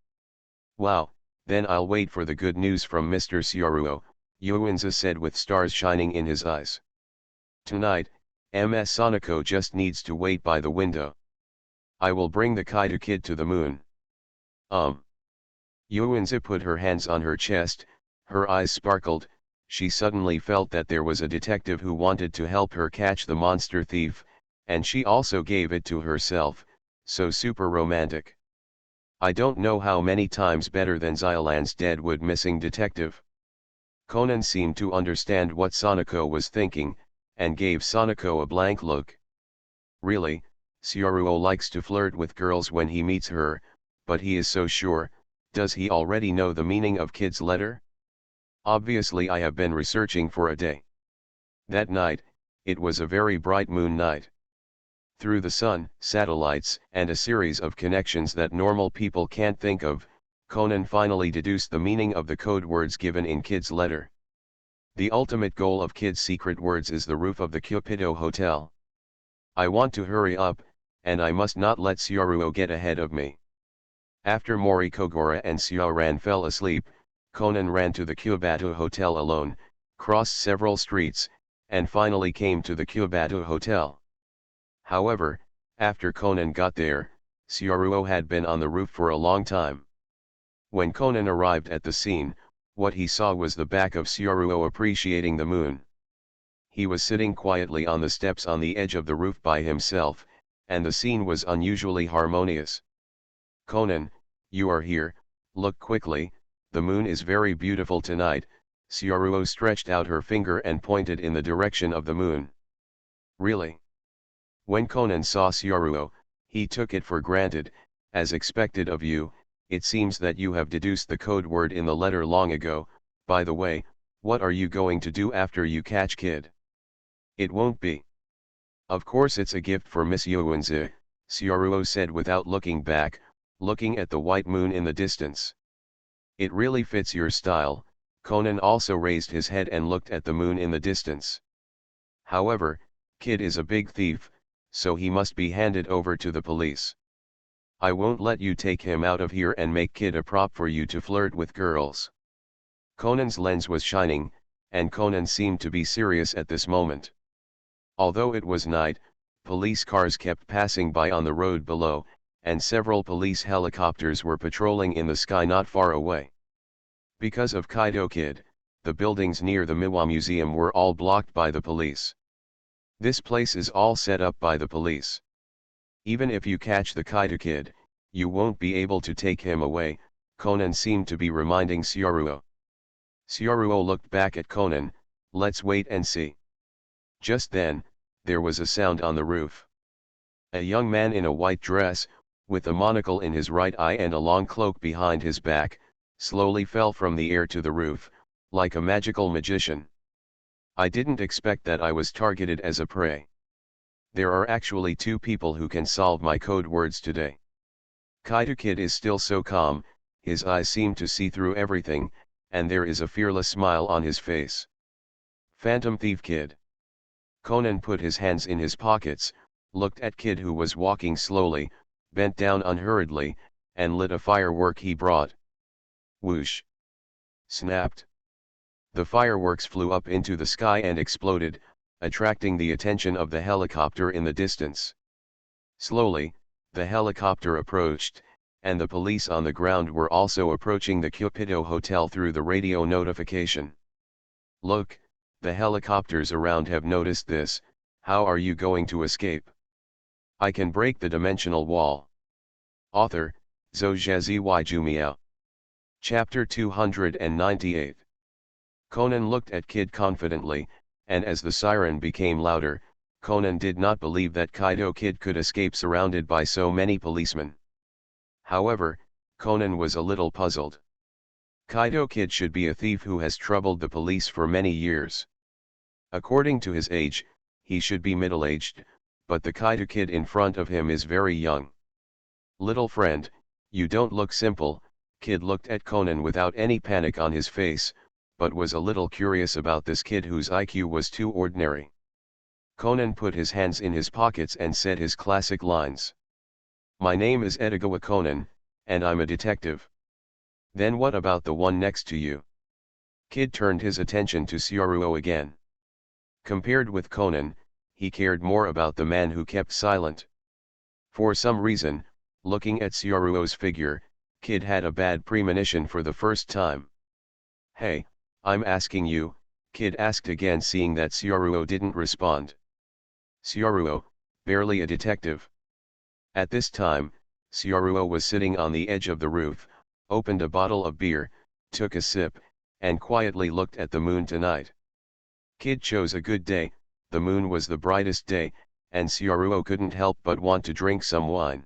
Wow, then I'll wait for the good news from Mr. Sioruo, Yuanzi said with stars shining in his eyes. Tonight, Ms. Sanako just needs to wait by the window. I will bring the Kaido Kid to the moon. Yuanzi put her hands on her chest, her eyes sparkled. She suddenly felt that there was a detective who wanted to help her catch the monster thief, and she also gave it to herself, so super romantic. I don't know how many times better than Xylan's Deadwood missing detective. Conan seemed to understand what Sonoko was thinking, and gave Sonoko a blank look. Really, Syaruo likes to flirt with girls when he meets her, but he is so sure. Does he already know the meaning of Kid's letter? Obviously I have been researching for a day. That night, it was a very bright moon night. Through the sun, satellites, and a series of connections that normal people can't think of, Conan finally deduced the meaning of the code words given in Kid's letter. The ultimate goal of Kid's secret words is the roof of the Cupido Hotel. I want to hurry up, and I must not let Syaruo get ahead of me. After Mori Kogora and Xiaoran fell asleep, Conan ran to the Cupido Hotel alone, crossed several streets, and finally came to the Cupido Hotel. However, after Conan got there, Syaruo had been on the roof for a long time. When Conan arrived at the scene, what he saw was the back of Syaruo appreciating the moon. He was sitting quietly on the steps on the edge of the roof by himself, and the scene was unusually harmonious. Conan, you are here, look quickly, the moon is very beautiful tonight. Syaruo stretched out her finger and pointed in the direction of the moon. Really? When Conan saw Syaruo, he took it for granted. As expected of you, it seems that you have deduced the code word in the letter long ago. By the way, what are you going to do after you catch Kid? It won't be. Of course it's a gift for Miss Yuanzi, Syaruo said without looking back, looking at the white moon in the distance. It really fits your style. Conan also raised his head and looked at the moon in the distance. However, Kid is a big thief, so he must be handed over to the police. I won't let you take him out of here and make Kid a prop for you to flirt with girls. Conan's lens was shining, and Conan seemed to be serious at this moment. Although it was night, police cars kept passing by on the road below, and several police helicopters were patrolling in the sky not far away. Because of Kaido Kid, the buildings near the Miwa Museum were all blocked by the police. This place is all set up by the police. Even if you catch the Kaido Kid, you won't be able to take him away, Conan seemed to be reminding Syaruo. Syaruo looked back at Conan. Let's wait and see. Just then, there was a sound on the roof. A young man in a white dress, with a monocle in his right eye and a long cloak behind his back, slowly fell from the air to the roof, like a magical magician. I didn't expect that I was targeted as a prey. There are actually 2 people who can solve my code words today. Kaido Kid is still so calm, his eyes seem to see through everything, and there is a fearless smile on his face. Phantom Thief Kid. Conan put his hands in his pockets, looked at Kid who was walking slowly, bent down unhurriedly, and lit a firework he brought. Whoosh! Snapped. The fireworks flew up into the sky and exploded, attracting the attention of the helicopter in the distance. Slowly, the helicopter approached, and the police on the ground were also approaching the Cupido Hotel through the radio notification. Look, the helicopters around have noticed this. How are you going to escape? I can break the dimensional wall. Author, Zhou Jumiao. Chapter 298. Conan looked at Kid confidently, and as the siren became louder, Conan did not believe that Kaido Kid could escape surrounded by so many policemen. However, Conan was a little puzzled. Kaido Kid should be a thief who has troubled the police for many years. According to his age, he should be middle-aged, but the Kaido Kid in front of him is very young. Little friend, you don't look simple. Kid looked at Conan without any panic on his face, but was a little curious about this kid whose IQ was too ordinary. Conan put his hands in his pockets and said his classic lines. My name is Edogawa Conan, and I'm a detective. Then what about the one next to you? Kid turned his attention to Syaruo again. Compared with Conan, he cared more about the man who kept silent. For some reason, looking at Syaruo's figure, Kid had a bad premonition for the first time. Hey, I'm asking you, Kid asked again, seeing that Syaruo didn't respond. Syaruo, barely a detective. At this time, Syaruo was sitting on the edge of the roof, opened a bottle of beer, took a sip, and quietly looked at the moon tonight. Kid chose a good day, the moon was the brightest day, and Syaruo couldn't help but want to drink some wine.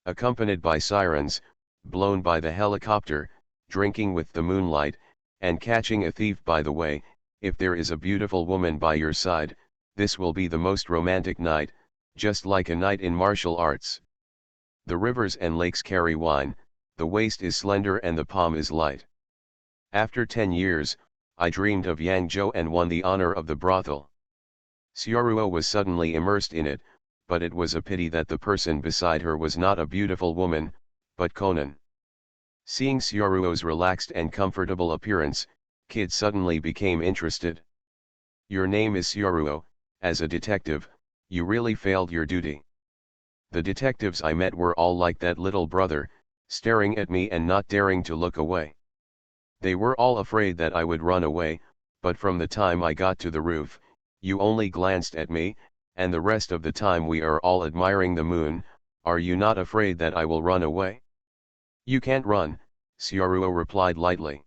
Accompanied by sirens, blown by the helicopter, drinking with the moonlight, and catching a thief by the way, if there is a beautiful woman by your side, this will be the most romantic night, just like a night in martial arts. The rivers and lakes carry wine, the waist is slender and the palm is light. After 10 years, I dreamed of Yangzhou and won the honor of the brothel. Syaruo was suddenly immersed in it, but it was a pity that the person beside her was not a beautiful woman, but Conan. Seeing Syaruo's relaxed and comfortable appearance, Kid suddenly became interested. Your name is Syaruo, as a detective, you really failed your duty. The detectives I met were all like that little brother, staring at me and not daring to look away. They were all afraid that I would run away, but from the time I got to the roof, you only glanced at me, and the rest of the time we are all admiring the moon. Are you not afraid that I will run away? You can't run, Syaruo replied lightly.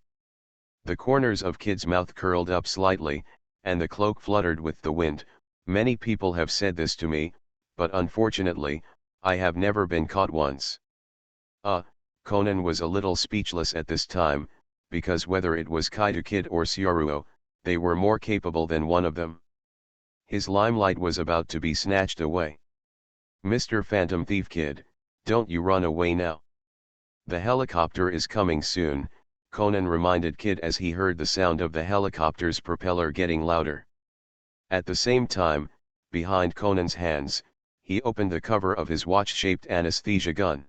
The corners of Kid's mouth curled up slightly, and the cloak fluttered with the wind. Many people have said this to me, but unfortunately, I have never been caught once. Conan was a little speechless at this time, because whether it was Kaito Kid or Syaruo, they were more capable than one of them. His limelight was about to be snatched away. Mr. Phantom Thief Kid, don't you run away now. The helicopter is coming soon, Conan reminded Kid as he heard the sound of the helicopter's propeller getting louder. At the same time, behind Conan's hands, he opened the cover of his watch-shaped anesthesia gun.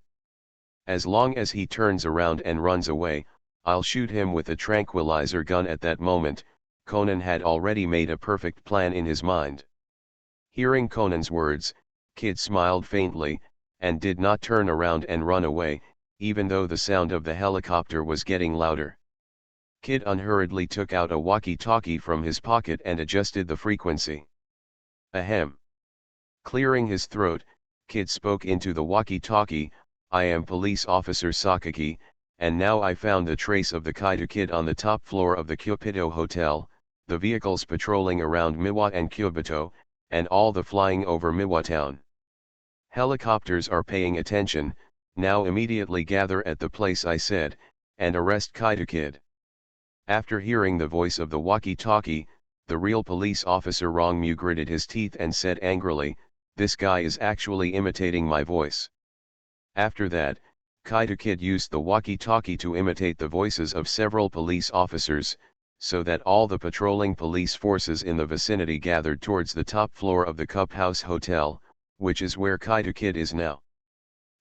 As long as he turns around and runs away, I'll shoot him with a tranquilizer gun. At that moment, Conan had already made a perfect plan in his mind. Hearing Conan's words, Kid smiled faintly, and did not turn around and run away, even though the sound of the helicopter was getting louder. Kid unhurriedly took out a walkie-talkie from his pocket and adjusted the frequency. Ahem. Clearing his throat, Kid spoke into the walkie-talkie, I am Police Officer Sakaki, and now I found the trace of the Kaito Kid on the top floor of the Kyobito Hotel, the vehicles patrolling around Miwa and Kyobito, and all the flying over Miwa town. Helicopters are paying attention, now immediately gather at the place I said, and arrest Kaito Kid. After hearing the voice of the walkie-talkie, the real police officer Rongmu gritted his teeth and said angrily, this guy is actually imitating my voice. After that, Kaito Kid used the walkie-talkie to imitate the voices of several police officers, so that all the patrolling police forces in the vicinity gathered towards the top floor of the Cup House Hotel, which is where Kaito Kid is now.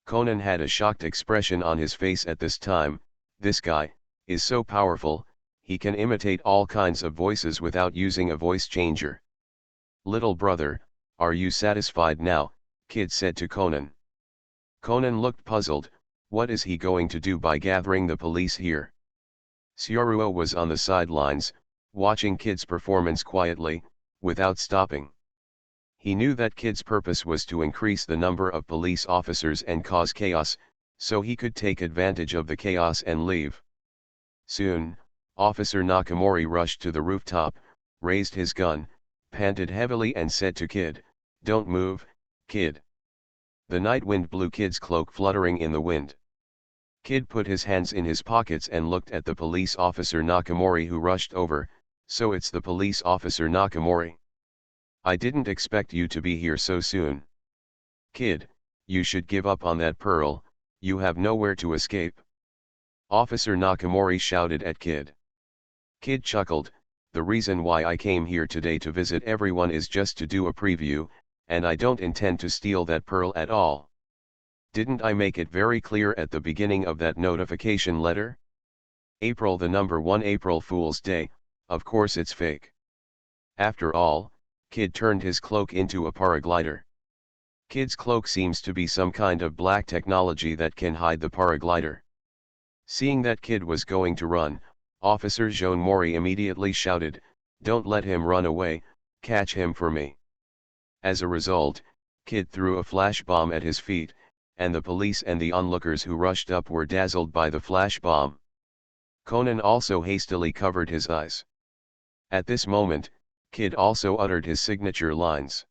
Conan had a shocked expression on his face at this time. This guy is so powerful, he can imitate all kinds of voices without using a voice changer. Little brother, are you satisfied now? Kid said to Conan. Conan looked puzzled. What is he going to do by gathering the police here? Syaruo was on the sidelines, watching Kid's performance quietly, without stopping. He knew that Kid's purpose was to increase the number of police officers and cause chaos, so he could take advantage of the chaos and leave. Soon, Officer Nakamori rushed to the rooftop, raised his gun, panted heavily and said to Kid, don't move, Kid. The night wind blew Kid's cloak fluttering in the wind. Kid put his hands in his pockets and looked at the police officer Nakamori, who rushed over. So it's the police officer Nakamori. I didn't expect you to be here so soon. Kid, you should give up on that pearl, you have nowhere to escape. Officer Nakamori shouted at Kid. Kid chuckled, the reason why I came here today to visit everyone is just to do a preview, and I don't intend to steal that pearl at all. Didn't I make it very clear at the beginning of that notification letter? April the number 1 April Fool's Day, of course it's fake. After all, Kid turned his cloak into a paraglider. Kid's cloak seems to be some kind of black technology that can hide the paraglider. Seeing that Kid was going to run, Officer Jean Mori immediately shouted, don't let him run away, catch him for me. As a result, Kid threw a flash bomb at his feet, and the police and the onlookers who rushed up were dazzled by the flash bomb. Conan also hastily covered his eyes. At this moment, Kid also uttered his signature lines.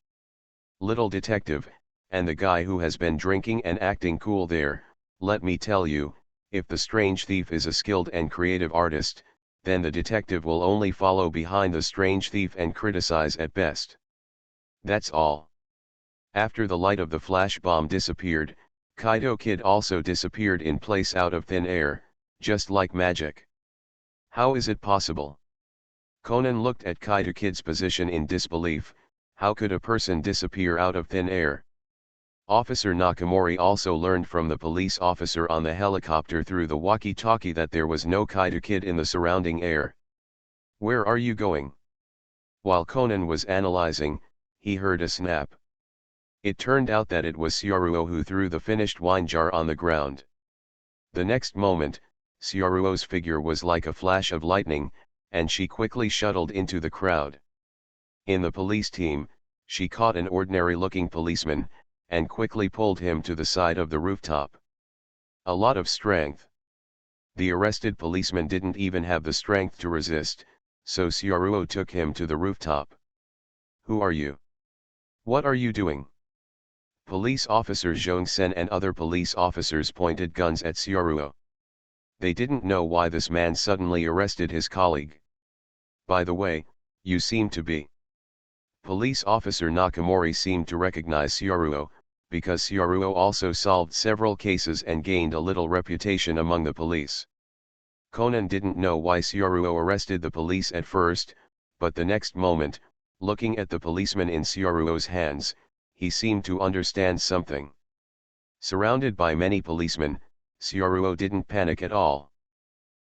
"Little detective, and the guy who has been drinking and acting cool there, let me tell you, if the strange thief is a skilled and creative artist, then the detective will only follow behind the strange thief and criticize at best. That's all." After the light of the flash bomb disappeared, Kaido Kid also disappeared in place out of thin air, just like magic. How is it possible? Conan looked at Kaido Kid's position in disbelief. How could a person disappear out of thin air? Officer Nakamori also learned from the police officer on the helicopter through the walkie-talkie that there was no Kaido Kid in the surrounding air. "Where are you going?" While Conan was analyzing, he heard a snap. It turned out that it was Syaruo who threw the finished wine jar on the ground. The next moment, Syaruo's figure was like a flash of lightning, and she quickly shuttled into the crowd. In the police team, she caught an ordinary-looking policeman, and quickly pulled him to the side of the rooftop. A lot of strength. The arrested policeman didn't even have the strength to resist, so Syaruo took him to the rooftop. "Who are you? What are you doing?" Police officer Zhong-sen and other police officers pointed guns at Syaruo. They didn't know why this man suddenly arrested his colleague. "By the way, you seem to be..." Police officer Nakamori seemed to recognize Syaruo, because Syaruo also solved several cases and gained a little reputation among the police. Conan didn't know why Syaruo arrested the police at first, but the next moment, looking at the policeman in Syaruo's hands, he seemed to understand something. Surrounded by many policemen, Syaruo didn't panic at all.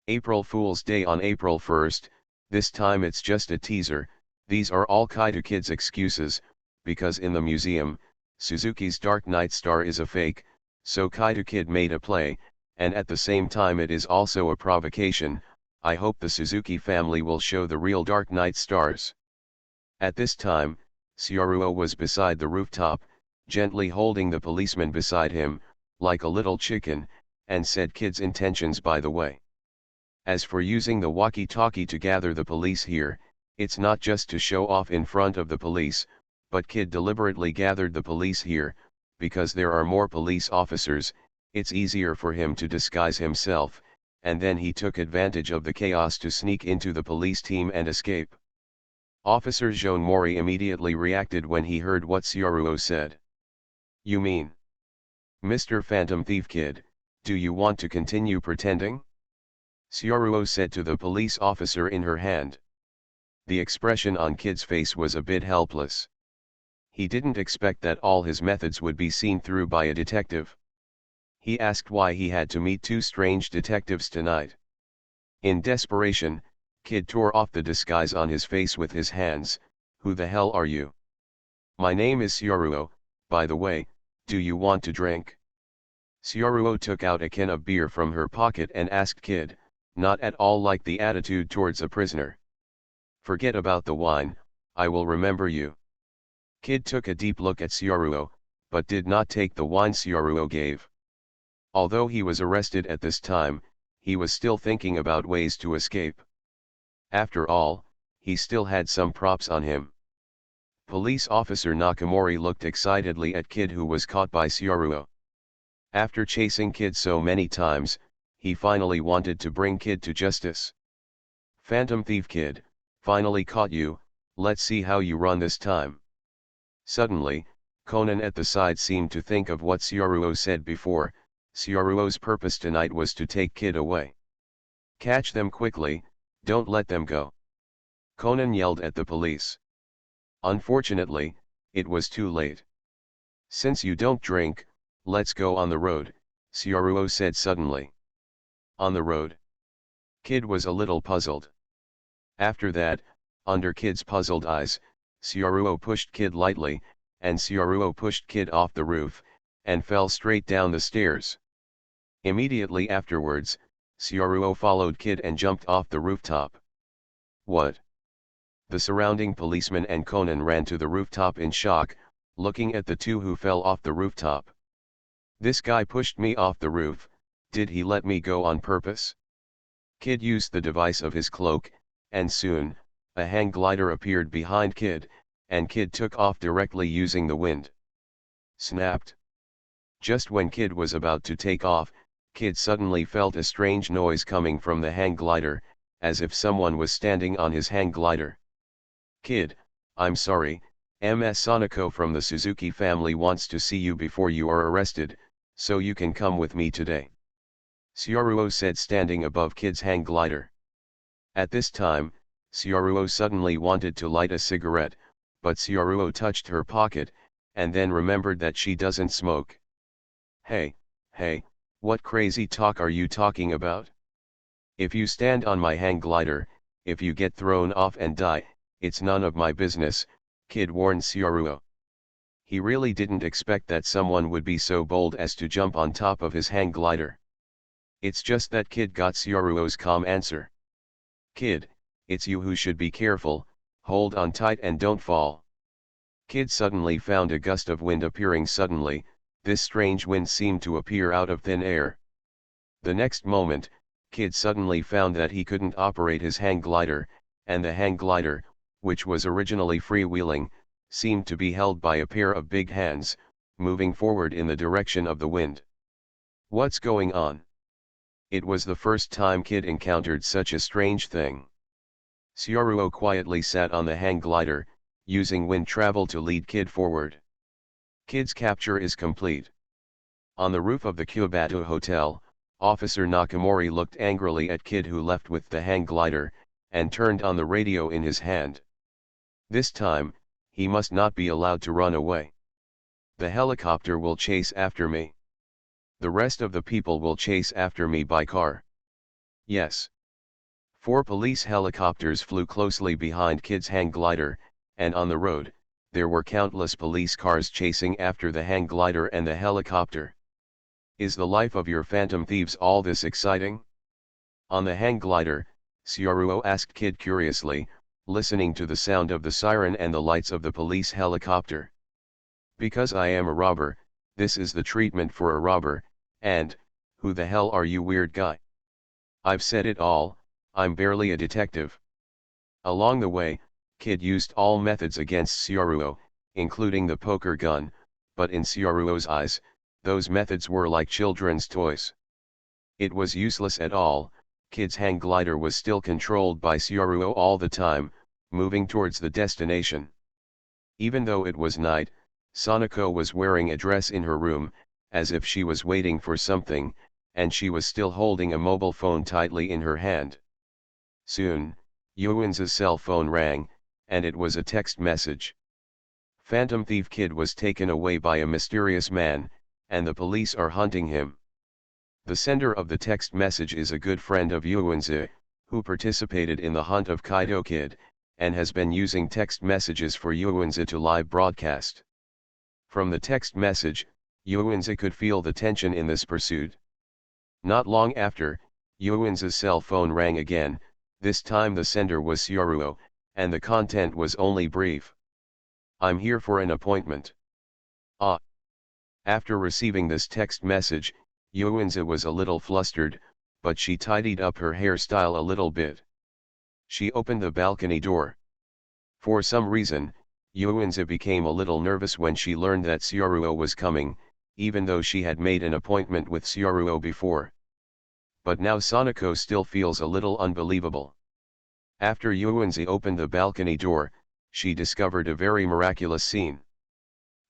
April Fool's Day on April 1st, this time it's just a teaser. These are all Kaido Kid's excuses, because in the museum, Suzuki's Dark Knight Star is a fake, so Kaido Kid made a play, and at the same time it is also a provocation. I hope the Suzuki family will show the real Dark Knight stars. At this time, Syaruo was beside the rooftop, gently holding the policeman beside him, like a little chicken, and said Kid's intentions by the way. As for using the walkie-talkie to gather the police here, it's not just to show off in front of the police, but Kid deliberately gathered the police here, because there are more police officers, it's easier for him to disguise himself, and then he took advantage of the chaos to sneak into the police team and escape. Officer Jean Mori immediately reacted when he heard what Syaruo said. "You mean, Mr. Phantom Thief Kid, do you want to continue pretending?" Syaruo said to the police officer in her hand. The expression on Kid's face was a bit helpless. He didn't expect that all his methods would be seen through by a detective. He asked why he had to meet two strange detectives tonight. In desperation, Kid tore off the disguise on his face with his hands. "Who the hell are you?" "My name is Syaruo, by the way, do you want to drink?" Syaruo took out a can of beer from her pocket and asked Kid, not at all like the attitude towards a prisoner. "Forget about the wine, I will remember you." Kid took a deep look at Syaruo, but did not take the wine Syaruo gave. Although he was arrested at this time, he was still thinking about ways to escape. After all, he still had some props on him. Police officer Nakamori looked excitedly at Kid, who was caught by Syaruo. After chasing Kid so many times, he finally wanted to bring Kid to justice. "Phantom Thief Kid, finally caught you, let's see how you run this time." Suddenly, Conan at the side seemed to think of what Syaruo said before. Syaruo's purpose tonight was to take Kid away. "Catch them quickly, don't let them go," Conan yelled at the police. Unfortunately, it was too late. "Since you don't drink, let's go on the road," Syaruo said suddenly. "On the road?" Kid was a little puzzled. After that, under Kid's puzzled eyes, Syaruo pushed Kid lightly, and Syaruo pushed Kid off the roof, and fell straight down the stairs. Immediately afterwards, Syaruo followed Kid and jumped off the rooftop. "What?" The surrounding policemen and Conan ran to the rooftop in shock, looking at the two who fell off the rooftop. This guy pushed me off the roof, did he let me go on purpose? Kid used the device of his cloak, and soon, a hang glider appeared behind Kid, and Kid took off directly using the wind. Snapped. Just when Kid was about to take off, Kid suddenly felt a strange noise coming from the hang glider, as if someone was standing on his hang glider. Kid, I'm sorry, Ms. Sonoko from the Suzuki family wants to see you before you are arrested, so you can come with me today. Syaruo said, standing above Kid's hang glider. At this time, Syaruo suddenly wanted to light a cigarette, but Syaruo touched her pocket, and then remembered that she doesn't smoke. Hey, what crazy talk are you talking about? If you stand on my hang glider, if you get thrown off and die, it's none of my business, Kid warned Syaruo. He really didn't expect that someone would be so bold as to jump on top of his hang glider. It's just that Kid got Syaruo's calm answer. Kid, it's you who should be careful, hold on tight and don't fall. Kid suddenly found a gust of wind appearing suddenly. This strange wind seemed to appear out of thin air. The next moment, Kid suddenly found that he couldn't operate his hang glider, and the hang glider, which was originally freewheeling, seemed to be held by a pair of big hands, moving forward in the direction of the wind. What's going on? It was the first time Kid encountered such a strange thing. Syaruo quietly sat on the hang glider, using wind travel to lead Kid forward. Kid's capture is complete. On the roof of the Kyobatu Hotel, Officer Nakamori looked angrily at Kid, who left with the hang glider, and turned on the radio in his hand. This time, he must not be allowed to run away. The helicopter will chase after me. The rest of the people will chase after me by car. Yes. 4 police helicopters flew closely behind Kid's hang glider, and on the road, there were countless police cars chasing after the hang glider and the helicopter. Is the life of your phantom thieves all this exciting? On the hang glider, Syaruo asked Kid curiously, listening to the sound of the siren and the lights of the police helicopter. Because I am a robber, this is the treatment for a robber, and, who the hell are you, weird guy? I've said it all, I'm barely a detective. Along the way, Kid used all methods against Syaruo, including the poker gun, but in Syaruo's eyes, those methods were like children's toys. It was useless at all. Kid's hang glider was still controlled by Syaruo all the time, moving towards the destination. Even though it was night, Sonoko was wearing a dress in her room, as if she was waiting for something, and she was still holding a mobile phone tightly in her hand. Soon, Yuan's cell phone rang, and it was a text message. Phantom thief Kid was taken away by a mysterious man, and the police are hunting him. The sender of the text message is a good friend of Yuan's, who participated in the hunt of Kaido Kid, and has been using text messages for Yuan's to live broadcast. From the text message, Yuan's could feel the tension in this pursuit. Not long after, Yuan's cell phone rang again. This time the sender was Syaruo, and the content was only brief. I'm here for an appointment. Ah. After receiving this text message, Yuan's was a little flustered, but she tidied up her hairstyle a little bit. She opened the balcony door. For some reason, Yuan's became a little nervous when she learned that Syaruo was coming, even though she had made an appointment with Syaruo before. But now Sonoko still feels a little unbelievable. After Yuan's opened the balcony door, she discovered a very miraculous scene.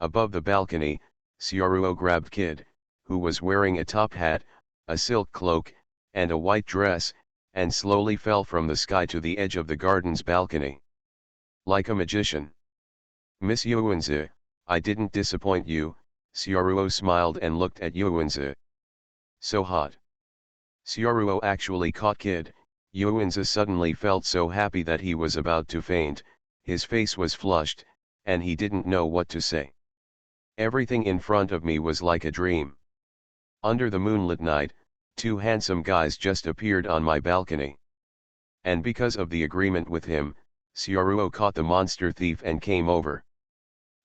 Above the balcony, Syaruo grabbed Kid, who was wearing a top hat, a silk cloak, and a white dress, and slowly fell from the sky to the edge of the garden's balcony. Like a magician. Miss Yuan's, I didn't disappoint you, Syaruo smiled and looked at Yuan's. So hot. Syaruo actually caught Kid. Yuan's suddenly felt so happy that he was about to faint, his face was flushed, and he didn't know what to say. Everything in front of me was like a dream. Under the moonlit night, 2 handsome guys just appeared on my balcony. And because of the agreement with him, Syaruo caught the monster thief and came over.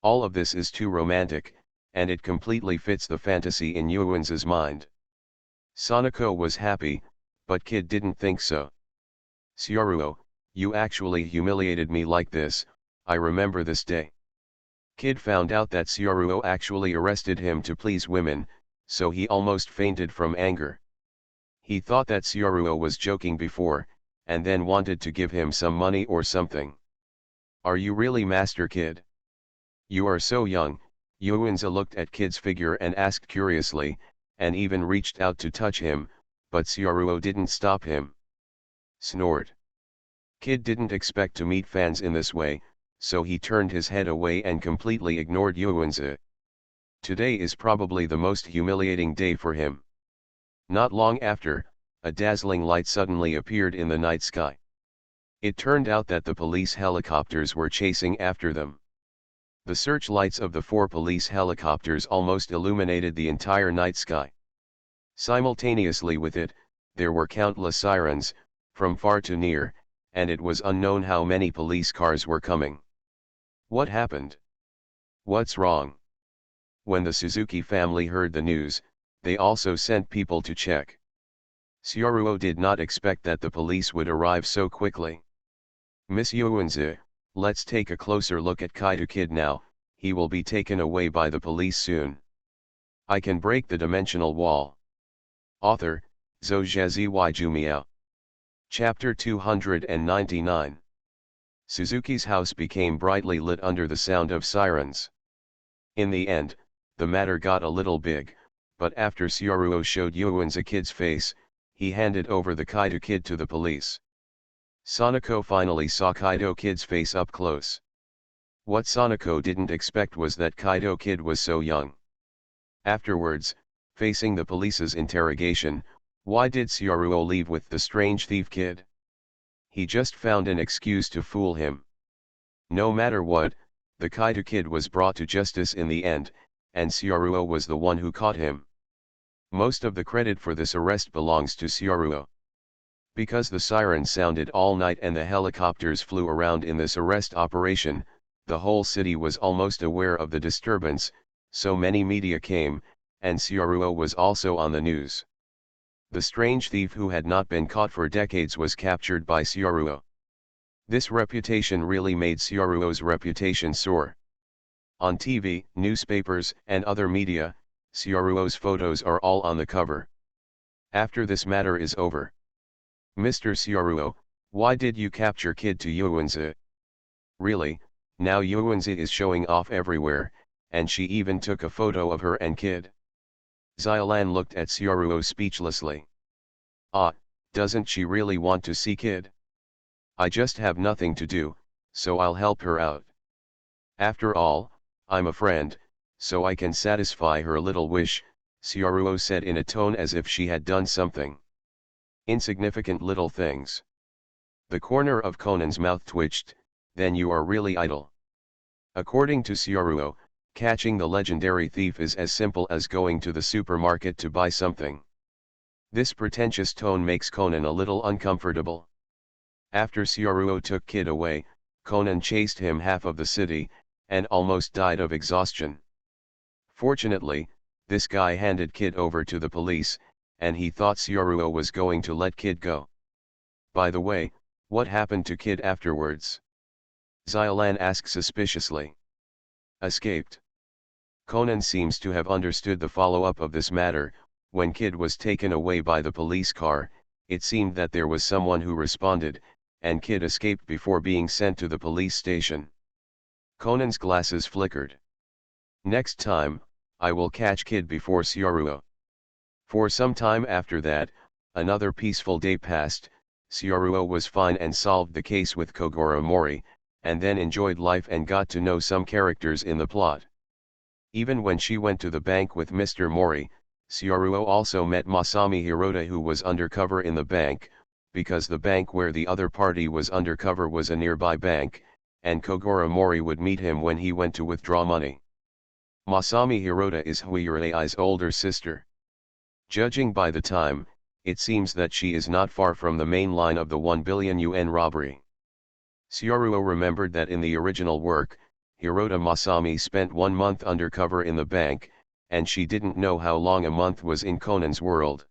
All of this is too romantic, and it completely fits the fantasy in Yuan's mind. Sanako was happy, but Kid didn't think so. "Syoruo, you actually humiliated me like this, I remember this day." Kid found out that Syoruo actually arrested him to please women, so he almost fainted from anger. He thought that Syoruo was joking before, and then wanted to give him some money or something. "Are you really Master Kid? You are so young." Yuanza looked at Kid's figure and asked curiously, and even reached out to touch him, but Syoruo didn't stop him. Snored. Kid didn't expect to meet fans in this way, so he turned his head away and completely ignored Yuanza. Today is probably the most humiliating day for him. Not long after, a dazzling light suddenly appeared in the night sky. It turned out that the police helicopters were chasing after them. The searchlights of the 4 police helicopters almost illuminated the entire night sky. Simultaneously with it, there were countless sirens, from far to near, and it was unknown how many police cars were coming. What happened? What's wrong? When the Suzuki family heard the news, they also sent people to check. Syoruo did not expect that the police would arrive so quickly. "Miss Yuanzi, let's take a closer look at Kaido Kid now, he will be taken away by the police soon. I can break the dimensional wall." Author, Zhou Jumiao. Chapter 299. Suzuki's house became brightly lit under the sound of sirens. In the end, the matter got a little big, but after Syoruo showed Yuan's Kid's face, he handed over the Kaido Kid to the police. Sanako finally saw Kaido Kid's face up close. What Sanako didn't expect was that Kaido Kid was so young. Afterwards, facing the police's interrogation, why did Syoruo leave with the strange thief kid? He just found an excuse to fool him. No matter what, the Kaido Kid was brought to justice in the end, and Syoruo was the one who caught him. Most of the credit for this arrest belongs to Syoruo. Because the sirens sounded all night and the helicopters flew around in this arrest operation, the whole city was almost aware of the disturbance, so many media came, and Syoruo was also on the news. The strange thief who had not been caught for decades was captured by Syoruo. This reputation really made Syoruo's reputation soar. On TV, newspapers, and other media, Syoruo's photos are all on the cover. After this matter is over. "Mr. Syoruo, why did you capture Kid to Yuanzi? Really, now Yuanzi is showing off everywhere, and she even took a photo of her and Kid." Xiaolan looked at Syoruo speechlessly. "Ah, doesn't she really want to see Kid? I just have nothing to do, so I'll help her out. After all, I'm a friend, so I can satisfy her little wish," Syoruo said in a tone as if she had done something. "Insignificant little things." The corner of Conan's mouth twitched. "Then you are really idle." According to Syoruo, catching the legendary thief is as simple as going to the supermarket to buy something. This pretentious tone makes Conan a little uncomfortable. After Syoruo took Kid away, Conan chased him half of the city, and almost died of exhaustion. Fortunately, this guy handed Kid over to the police, and he thought Syoruo was going to let Kid go. "By the way, what happened to Kid afterwards?" Xiaolan asked suspiciously. "Escaped." Conan seems to have understood the follow-up of this matter. When Kid was taken away by the police car, it seemed that there was someone who responded, and Kid escaped before being sent to the police station. Conan's glasses flickered. "Next time, I will catch Kid before Syoruo." For some time after that, another peaceful day passed. Syoruo was fine and solved the case with Kogoro Mori, and then enjoyed life and got to know some characters in the plot. Even when she went to the bank with Mr. Mori, Syoruo also met Masami Hirota, who was undercover in the bank, because the bank where the other party was undercover was a nearby bank, and Kogoro Mori would meet him when he went to withdraw money. Masami Hirota is Huirei's older sister. Judging by the time, it seems that she is not far from the main line of the 1 billion yuan robbery. Syoruo remembered that in the original work, Hirota Masami spent 1 month undercover in the bank, and she didn't know how long a month was in Conan's world.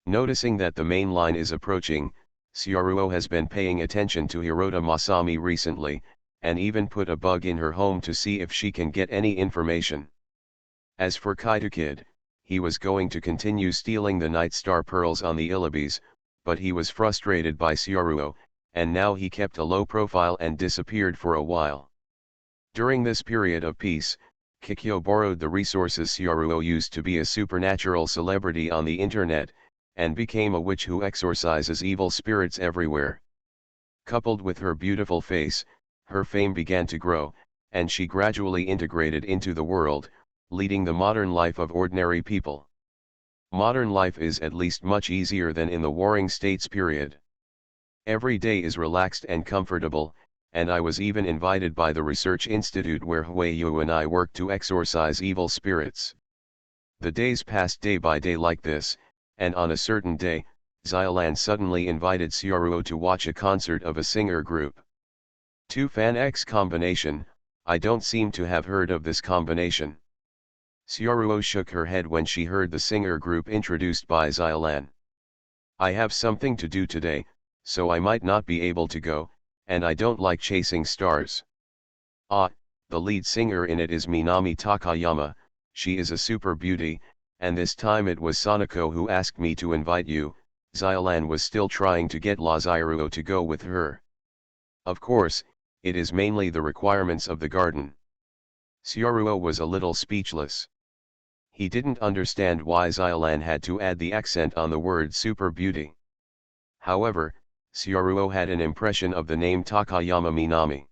Noticing that the main line is approaching, Syaruo has been paying attention to Hirota Masami recently, and even put a bug in her home to see if she can get any information. As for Kaito Kid, he was going to continue stealing the Night Star pearls on the Illibis, but he was frustrated by Syaruo, and now he kept a low profile and disappeared for a while. During this period of peace, Kikyo borrowed the resources Syaruo used to be a supernatural celebrity on the internet, and became a witch who exorcises evil spirits everywhere. Coupled with her beautiful face, her fame began to grow, and she gradually integrated into the world, leading the modern life of ordinary people. Modern life is at least much easier than in the Warring States period. Every day is relaxed and comfortable, and I was even invited by the research institute where Huiyu and I work to exorcise evil spirits. The days passed day by day like this, and on a certain day, Xiaolan suddenly invited Syaruo to watch a concert of a singer group. 2-fan-X combination, I don't seem to have heard of this combination. Syaruo shook her head when she heard the singer group introduced by Xiaolan. I have something to do today, so I might not be able to go, and I don't like chasing stars. Ah, the lead singer in it is Minami Takayama, she is a super beauty, and this time it was Sanako who asked me to invite you. Xiaolan was still trying to get Syaruo to go with her. Of course, it is mainly the requirements of the garden. Syaruo was a little speechless. He didn't understand why Xiaolan had to add the accent on the word super beauty. However, Syaruo had an impression of the name Takayama Minami.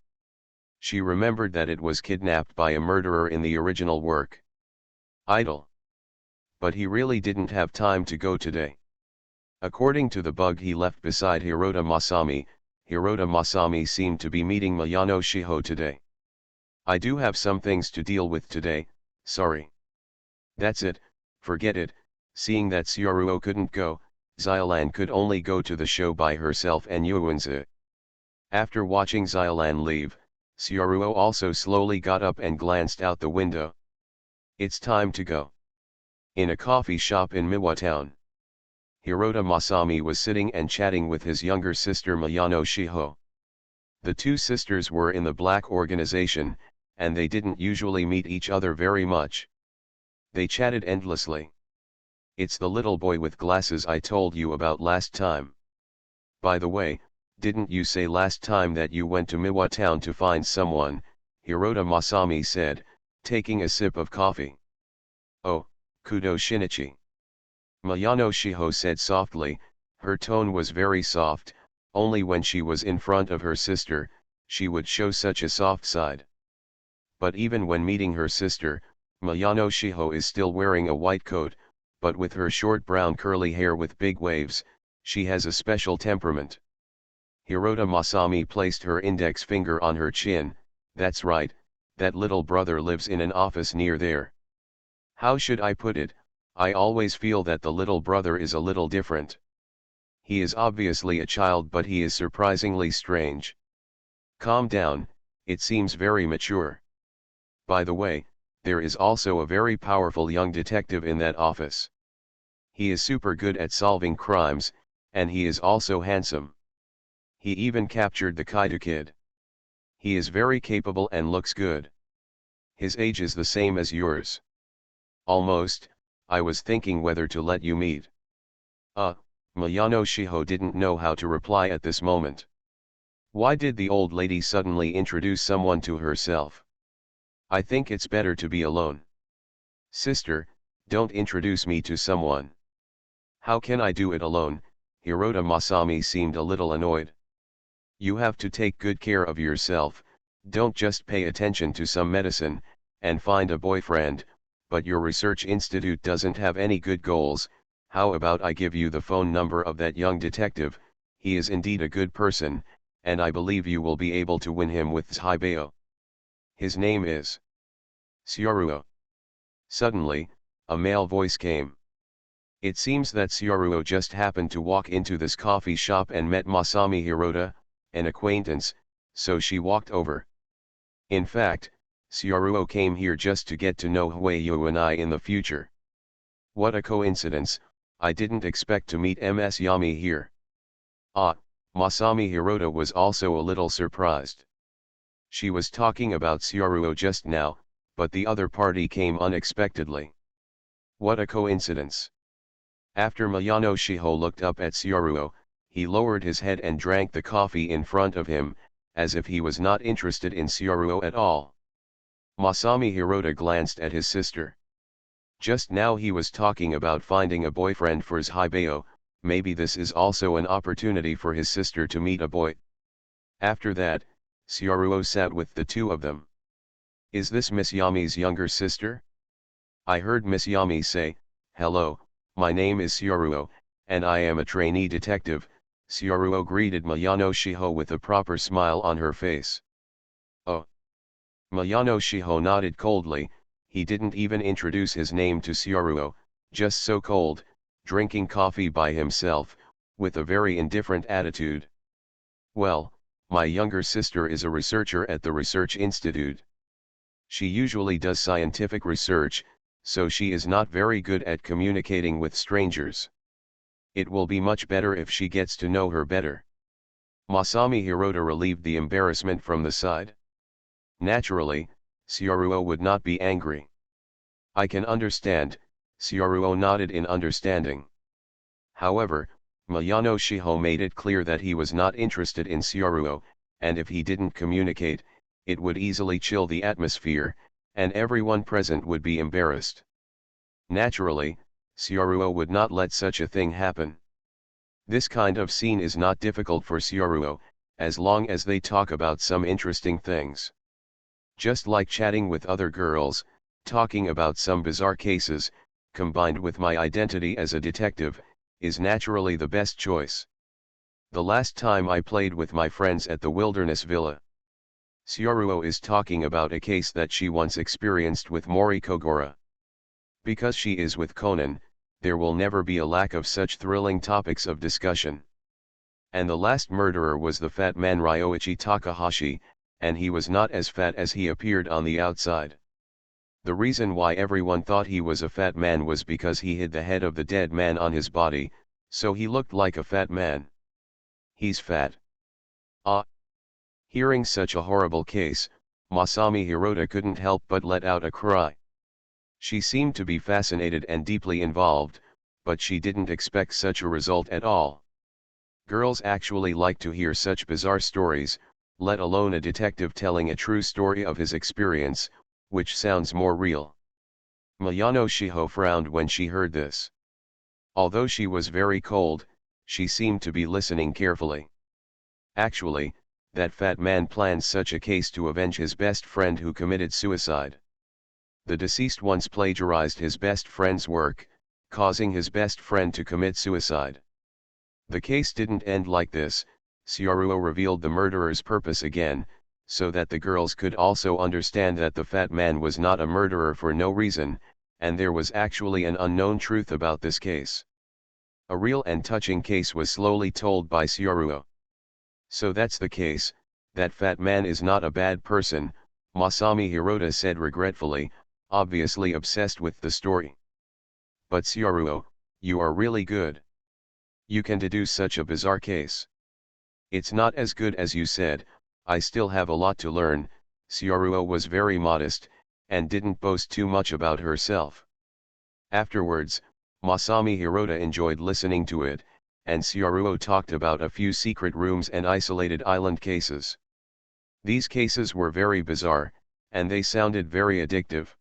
She remembered that it was kidnapped by a murderer in the original work. Idle. But he really didn't have time to go today. According to the bug he left beside Hirota Masami seemed to be meeting Mayano Shiho today. I do have some things to deal with today, sorry. That's it, forget it. Seeing that Syaruo couldn't go, Xiaolan could only go to the show by herself and Yuanzi. After watching Xiaolan leave, Syaruo also slowly got up and glanced out the window. It's time to go. In a coffee shop in Miwa Town, Hirota Masami was sitting and chatting with his younger sister Mayano Shiho. The two sisters were in the black organization, and they didn't usually meet each other very much. They chatted endlessly. It's the little boy with glasses I told you about last time. By the way, didn't you say last time that you went to Miwa Town to find someone? Hirota Masami said, taking a sip of coffee. Oh, Kudo Shinichi. Mayano Shiho said softly, her tone was very soft, only when she was in front of her sister, she would show such a soft side. But even when meeting her sister, Mayano Shiho is still wearing a white coat, but with her short brown curly hair with big waves, she has a special temperament. Hirota Masami placed her index finger on her chin. That's right, that little brother lives in an office near there. How should I put it, I always feel that the little brother is a little different. He is obviously a child, but he is surprisingly strange. Calm down, it seems very mature. By the way, there is also a very powerful young detective in that office. He is super good at solving crimes, and he is also handsome. He even captured the Kaito Kid. He is very capable and looks good. His age is the same as yours. Almost. I was thinking whether to let you meet. Mayano Shiho didn't know how to reply at this moment. Why did the old lady suddenly introduce someone to herself? I think it's better to be alone. Sister, don't introduce me to someone. How can I do it alone? Hirota Masami seemed a little annoyed. You have to take good care of yourself, don't just pay attention to some medicine, and find a boyfriend, but your research institute doesn't have any good goals. How about I give you the phone number of that young detective? He is indeed a good person, and I believe you will be able to win him with Zhaibao. His name is Syaruo. Suddenly, a male voice came. It seems that Syaruo just happened to walk into this coffee shop and met Masami Hirota, an acquaintance, so she walked over. In fact, Syaruo came here just to get to know Hueyu and I in the future. What a coincidence, I didn't expect to meet Ms. Yami here. Ah, Masami Hirota was also a little surprised. She was talking about Syaruo just now, but the other party came unexpectedly. What a coincidence. After Mayano Shiho looked up at Syaruo, he lowered his head and drank the coffee in front of him, as if he was not interested in Syaruo at all. Masami Hirota glanced at his sister. Just now he was talking about finding a boyfriend for Zhibao, maybe this is also an opportunity for his sister to meet a boy. After that, Syaruo sat with the two of them. Is this Miss Yami's younger sister? I heard Miss Yami say, "Hello, my name is Syaruo, and I am a trainee detective." Syaruo greeted Mayano Shiho with a proper smile on her face. Oh. Mayano Shiho nodded coldly, he didn't even introduce his name to Syaruo, just so cold, drinking coffee by himself, with a very indifferent attitude. Well, my younger sister is a researcher at the Research Institute. She usually does scientific research, so she is not very good at communicating with strangers. It will be much better if she gets to know her better. Masami Hirota relieved the embarrassment from the side. Naturally, Syaruo would not be angry. I can understand, Syaruo nodded in understanding. However, Mayano Shiho made it clear that he was not interested in Syaruo, and if he didn't communicate, it would easily chill the atmosphere, and everyone present would be embarrassed. Naturally, Syaruo would not let such a thing happen. This kind of scene is not difficult for Syaruo, as long as they talk about some interesting things. Just like chatting with other girls, talking about some bizarre cases, combined with my identity as a detective, is naturally the best choice. The last time I played with my friends at the Wilderness Villa. Syaruo is talking about a case that she once experienced with Mori Kogora. Because she is with Conan, there will never be a lack of such thrilling topics of discussion. And the last murderer was the fat man Ryoichi Takahashi, and he was not as fat as he appeared on the outside. The reason why everyone thought he was a fat man was because he hid the head of the dead man on his body, so he looked like a fat man. He's fat. Ah! Hearing such a horrible case, Masami Hirota couldn't help but let out a cry. She seemed to be fascinated and deeply involved, but she didn't expect such a result at all. Girls actually like to hear such bizarre stories, let alone a detective telling a true story of his experience, which sounds more real. Mayano Shiho frowned when she heard this. Although she was very cold, she seemed to be listening carefully. Actually, that fat man plans such a case to avenge his best friend who committed suicide. The deceased once plagiarized his best friend's work, causing his best friend to commit suicide. The case didn't end like this. Syaruo revealed the murderer's purpose again, so that the girls could also understand that the fat man was not a murderer for no reason, and there was actually an unknown truth about this case. A real and touching case was slowly told by Syaruo. So that's the case, that fat man is not a bad person, Masami Hirota said regretfully, obviously obsessed with the story. But Syaruo, you are really good. You can deduce such a bizarre case. It's not as good as you said, I still have a lot to learn. Syaruo was very modest, and didn't boast too much about herself. Afterwards, Masami Hirota enjoyed listening to it, and Syaruo talked about a few secret rooms and isolated island cases. These cases were very bizarre, and they sounded very addictive.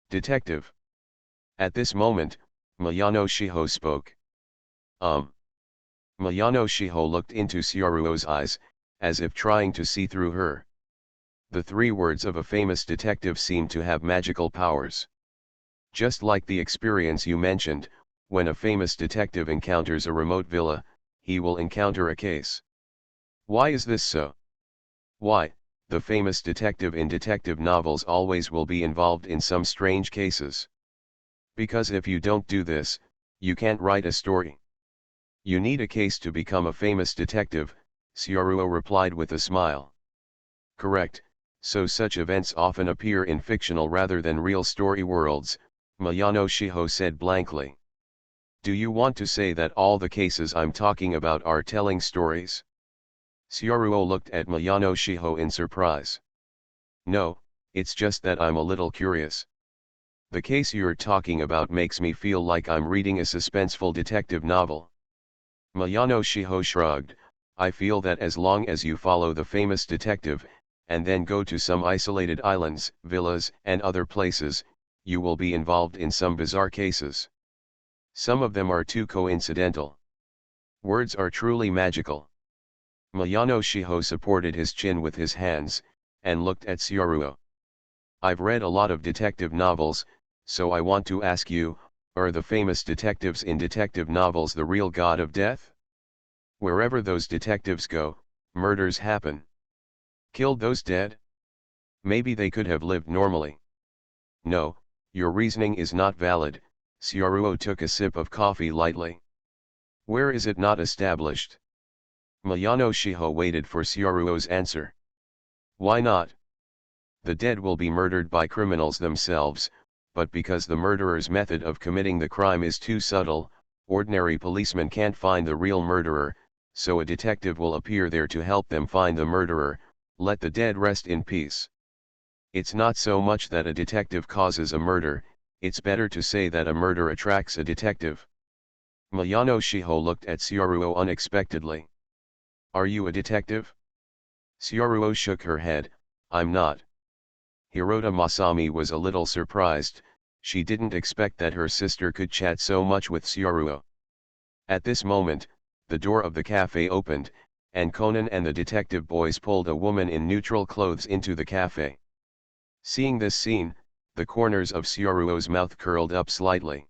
Detective. At this moment, Mayano Shiho spoke. Mayano Shiho looked into Syaruo's eyes, as if trying to see through her. The 3 words of a famous detective seemed to have magical powers. Just like the experience you mentioned, when a famous detective encounters a remote villa, he will encounter a case. Why is this so? Why, the famous detective in detective novels always will be involved in some strange cases. Because if you don't do this, you can't write a story. You need a case to become a famous detective, Syaruo replied with a smile. Correct, So such events often appear in fictional rather than real story worlds, Mayano Shiho said blankly. Do you want to say that all the cases I'm talking about are telling stories? Syaruo looked at Mayano Shiho in surprise. No, it's just that I'm a little curious. The case you're talking about makes me feel like I'm reading a suspenseful detective novel. Mayano Shiho shrugged. I feel that as long as you follow the famous detective, and then go to some isolated islands, villas, and other places, you will be involved in some bizarre cases. Some of them are too coincidental. Words are truly magical. Mayano Shiho supported his chin with his hands, and looked at Syaruo. I've read a lot of detective novels, so I want to ask you, are the famous detectives in detective novels the real god of death? Wherever those detectives go, murders happen. Killed those dead? Maybe they could have lived normally. No, your reasoning is not valid. Syaruo took a sip of coffee lightly. Where is it not established? Mayano Shiho waited for Syaruo's answer. Why not? The dead will be murdered by criminals themselves, but because the murderer's method of committing the crime is too subtle, ordinary policemen can't find the real murderer, so a detective will appear there to help them find the murderer. Let the dead rest in peace. It's not so much that a detective causes a murder, it's better to say that a murder attracts a detective. Mayano Shiho looked at Syaruo unexpectedly. Are you a detective? Syaruo shook her head. I'm not. Hirota Masami was a little surprised. She didn't expect that her sister could chat so much with Syaruo. At this moment, the door of the cafe opened, and Conan and the detective boys pulled a woman in neutral clothes into the cafe. Seeing this scene, the corners of Syaruo's mouth curled up slightly.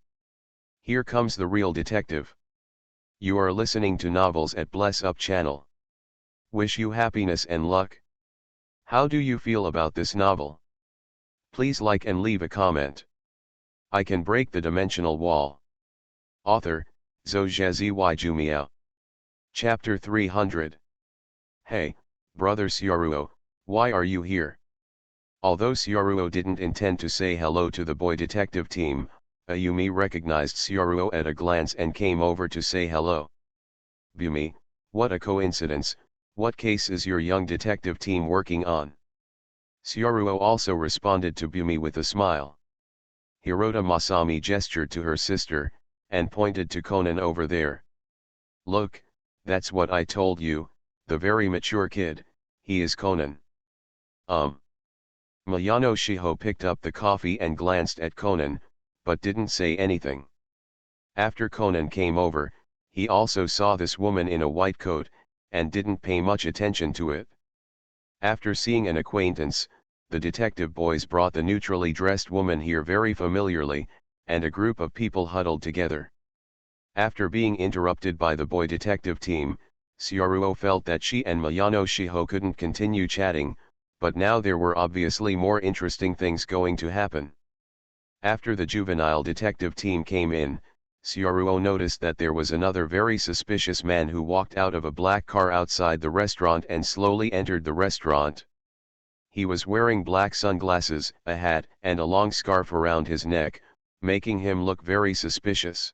Here comes the real detective. You are listening to Novels at Bless Up channel. Wish you happiness and luck. How do you feel about this novel? Please like and leave a comment. I can break the dimensional wall. Author, Zhou Jumiao. Chapter 300. Hey, brother Syaruo, why are you here? Although Syaruo didn't intend to say hello to the boy detective team, Ayumi recognized Syaruo at a glance and came over to say hello. Bumi, what a coincidence, what case is your young detective team working on? Syaruo also responded to Bumi with a smile. Hirota Masami gestured to her sister, and pointed to Conan over there. Look, that's what I told you, the very mature kid, he is Conan. Mayano Shiho picked up the coffee and glanced at Conan, but didn't say anything. After Conan came over, he also saw this woman in a white coat, and didn't pay much attention to it. After seeing an acquaintance, the detective boys brought the neutrally dressed woman here very familiarly, and a group of people huddled together. After being interrupted by the boy detective team, Syaruo felt that she and Mayano Shiho couldn't continue chatting, but now there were obviously more interesting things going to happen. After the juvenile detective team came in, Syaruo noticed that there was another very suspicious man who walked out of a black car outside the restaurant and slowly entered the restaurant. He was wearing black sunglasses, a hat, and a long scarf around his neck, making him look very suspicious.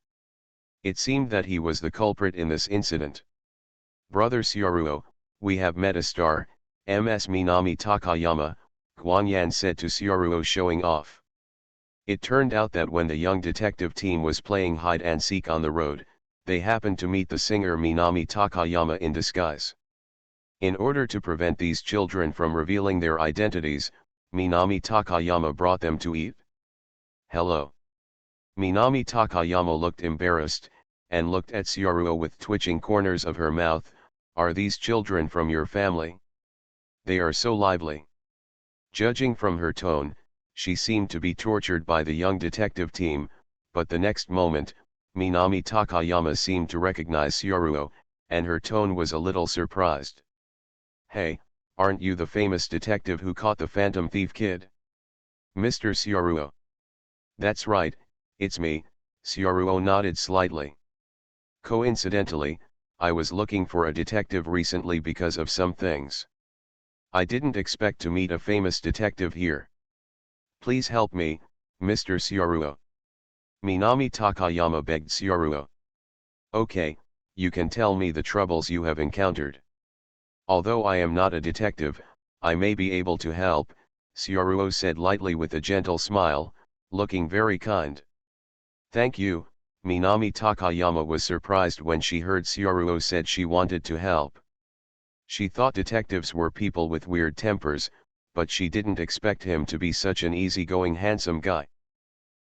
It seemed that he was the culprit in this incident. Brother Syaruo, we have met a star, Ms. Minami Takayama, Guanyan said to Syaruo showing off. It turned out that when the young detective team was playing hide and seek on the road, they happened to meet the singer Minami Takayama in disguise. In order to prevent these children from revealing their identities, Minami Takayama brought them to eat. Hello. Minami Takayama looked embarrassed, and looked at Syaruo with twitching corners of her mouth. Are these children from your family? They are so lively. Judging from her tone, she seemed to be tortured by the young detective team, but the next moment, Minami Takayama seemed to recognize Syaruo, and her tone was a little surprised. Hey, aren't you the famous detective who caught the Phantom Thief kid? Mr. Syaruo. That's right, it's me, Syaruo nodded slightly. Coincidentally, I was looking for a detective recently because of some things. I didn't expect to meet a famous detective here. Please help me, Mr. Syaruo. Minami Takayama begged Syaruo. Okay, you can tell me the troubles you have encountered. Although I am not a detective, I may be able to help, Syaruo said lightly with a gentle smile, looking very kind. Thank you. Minami Takayama was surprised when she heard Syaruo said she wanted to help. She thought detectives were people with weird tempers, but she didn't expect him to be such an easygoing handsome guy.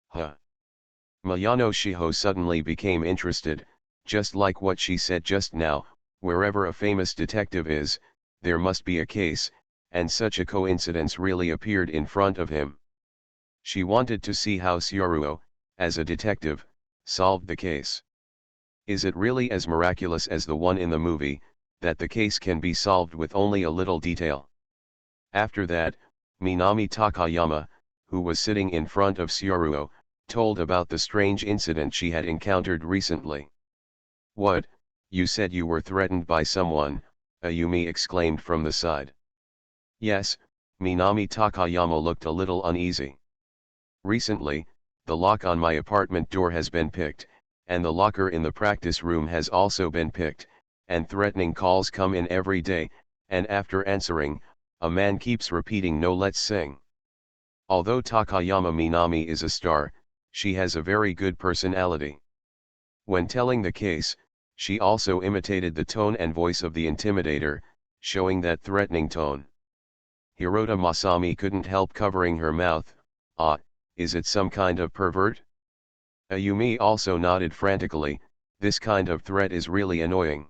Huh. Mayano Shiho suddenly became interested, just like what she said just now, wherever a famous detective is, there must be a case, and such a coincidence really appeared in front of him. She wanted to see how Syaruo, as a detective, solved the case. Is it really as miraculous as the one in the movie, that the case can be solved with only a little detail? After that, Minami Takayama, who was sitting in front of Syaruo, told about the strange incident she had encountered recently. What, you said you were threatened by someone, Ayumi exclaimed from the side. Yes, Minami Takayama looked a little uneasy. Recently, the lock on my apartment door has been picked, and the locker in the practice room has also been picked, and threatening calls come in every day, and after answering, a man keeps repeating no, let's sing. Although Takayama Minami is a star, she has a very good personality. When telling the case, she also imitated the tone and voice of the intimidator, showing that threatening tone. Hirota Masami couldn't help covering her mouth. Ah, is it some kind of pervert? Ayumi also nodded frantically. This kind of threat is really annoying.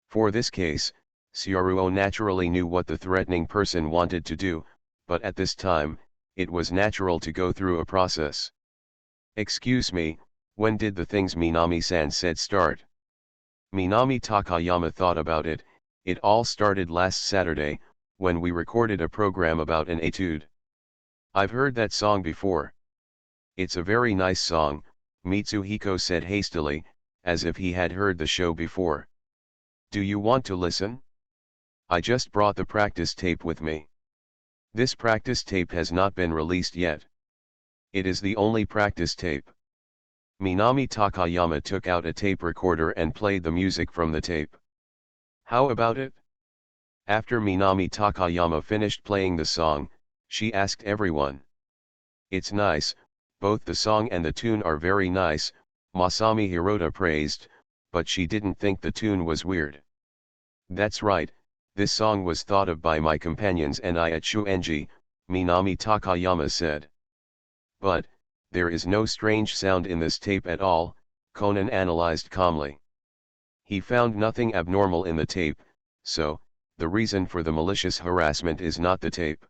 For this case, Syaruo naturally knew what the threatening person wanted to do, but at this time, it was natural to go through a process. Excuse me, when did the things Minami-san said start? Minami Takayama thought about it. It all started last Saturday, when we recorded a program about an etude. I've heard that song before. It's a very nice song, Mitsuhiko said hastily, as if he had heard the show before. Do you want to listen? I just brought the practice tape with me. This practice tape has not been released yet. It is the only practice tape. Minami Takayama took out a tape recorder and played the music from the tape. How about it? After Minami Takayama finished playing the song, she asked everyone. It's nice, both the song and the tune are very nice, Masami Hirota praised, but she didn't think the tune was weird. That's right, this song was thought of by my companions and I at Shuenji, Minami Takayama said. But, there is no strange sound in this tape at all, Conan analyzed calmly. He found nothing abnormal in the tape, so, the reason for the malicious harassment is not the tape.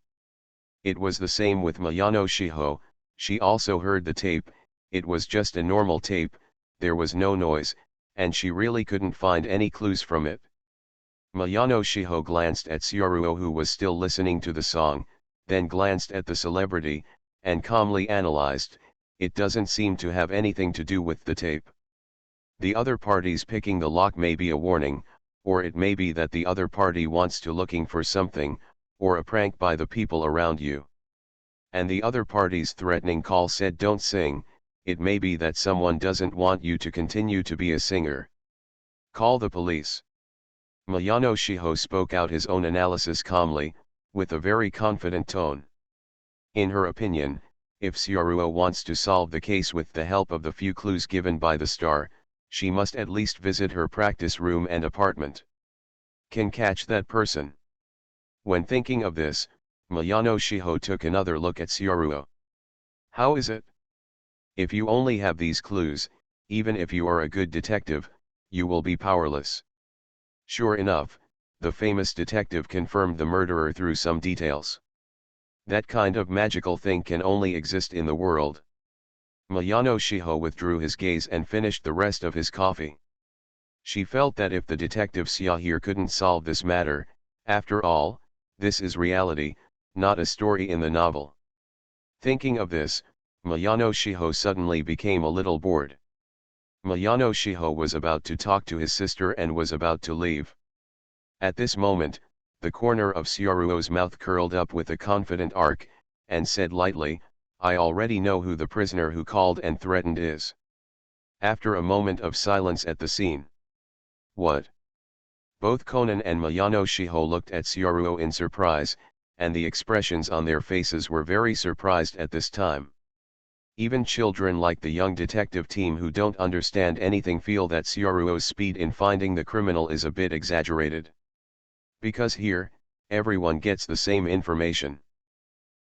It was the same with Mayano Shiho, she also heard the tape, it was just a normal tape, there was no noise, and she really couldn't find any clues from it. Mayano Shiho glanced at Syaruo who was still listening to the song, then glanced at the celebrity, and calmly analyzed, it doesn't seem to have anything to do with the tape. The other party's picking the lock may be a warning, or it may be that the other party wants to looking for something, or a prank by the people around you. And the other party's threatening call said don't sing, it may be that someone doesn't want you to continue to be a singer. Call the police. Mayano Shiho spoke out his own analysis calmly, with a very confident tone. In her opinion, if Syaruo wants to solve the case with the help of the few clues given by the star, she must at least visit her practice room and apartment. Can catch that person. When thinking of this, Mayano Shiho took another look at Syaruo. How is it? If you only have these clues, even if you are a good detective, you will be powerless. Sure enough, the famous detective confirmed the murderer through some details. That kind of magical thing can only exist in the world. Mayano Shiho withdrew his gaze and finished the rest of his coffee. She felt that if the detective Xia here couldn't solve this matter, after all, this is reality, not a story in the novel. Thinking of this, Mayano Shiho suddenly became a little bored. Mayano Shiho was about to talk to his sister and was about to leave. At this moment, The corner of Sioruo's mouth curled up with a confident arc, and said lightly, "I already know who the prisoner who called and threatened is." After a moment of silence at the scene. "What?" Both Conan and Mayano Shiho looked at Sioruo in surprise, and the expressions on their faces were very surprised at this time. Even children like the young detective team who don't understand anything feel that Sioruo's speed in finding the criminal is a bit exaggerated. Because here, everyone gets the same information.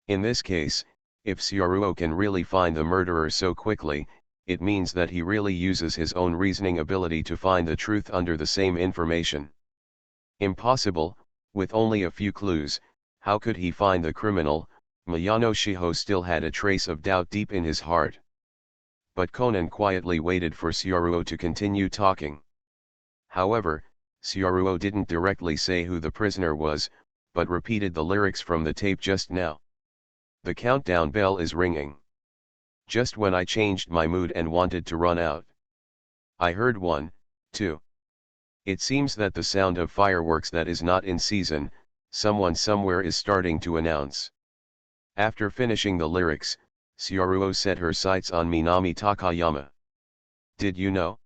In this case, if Sioruo can really find the murderer so quickly, it means that he really uses his own reasoning ability to find the truth under the same information. Impossible, with only a few clues. How could he find the criminal? Mayano Shiho still had a trace of doubt deep in his heart. But Conan quietly waited for Sioruo to continue talking. However, Sioruo didn't directly say who the prisoner was, but repeated the lyrics from the tape just now. "The countdown bell is ringing. Just when I changed my mood and wanted to run out, I heard 1, 2. It seems that the sound of fireworks that is not in season, someone somewhere is starting to announce." After finishing the lyrics, Sioruo set her sights on Minami Takayama. "Did you know?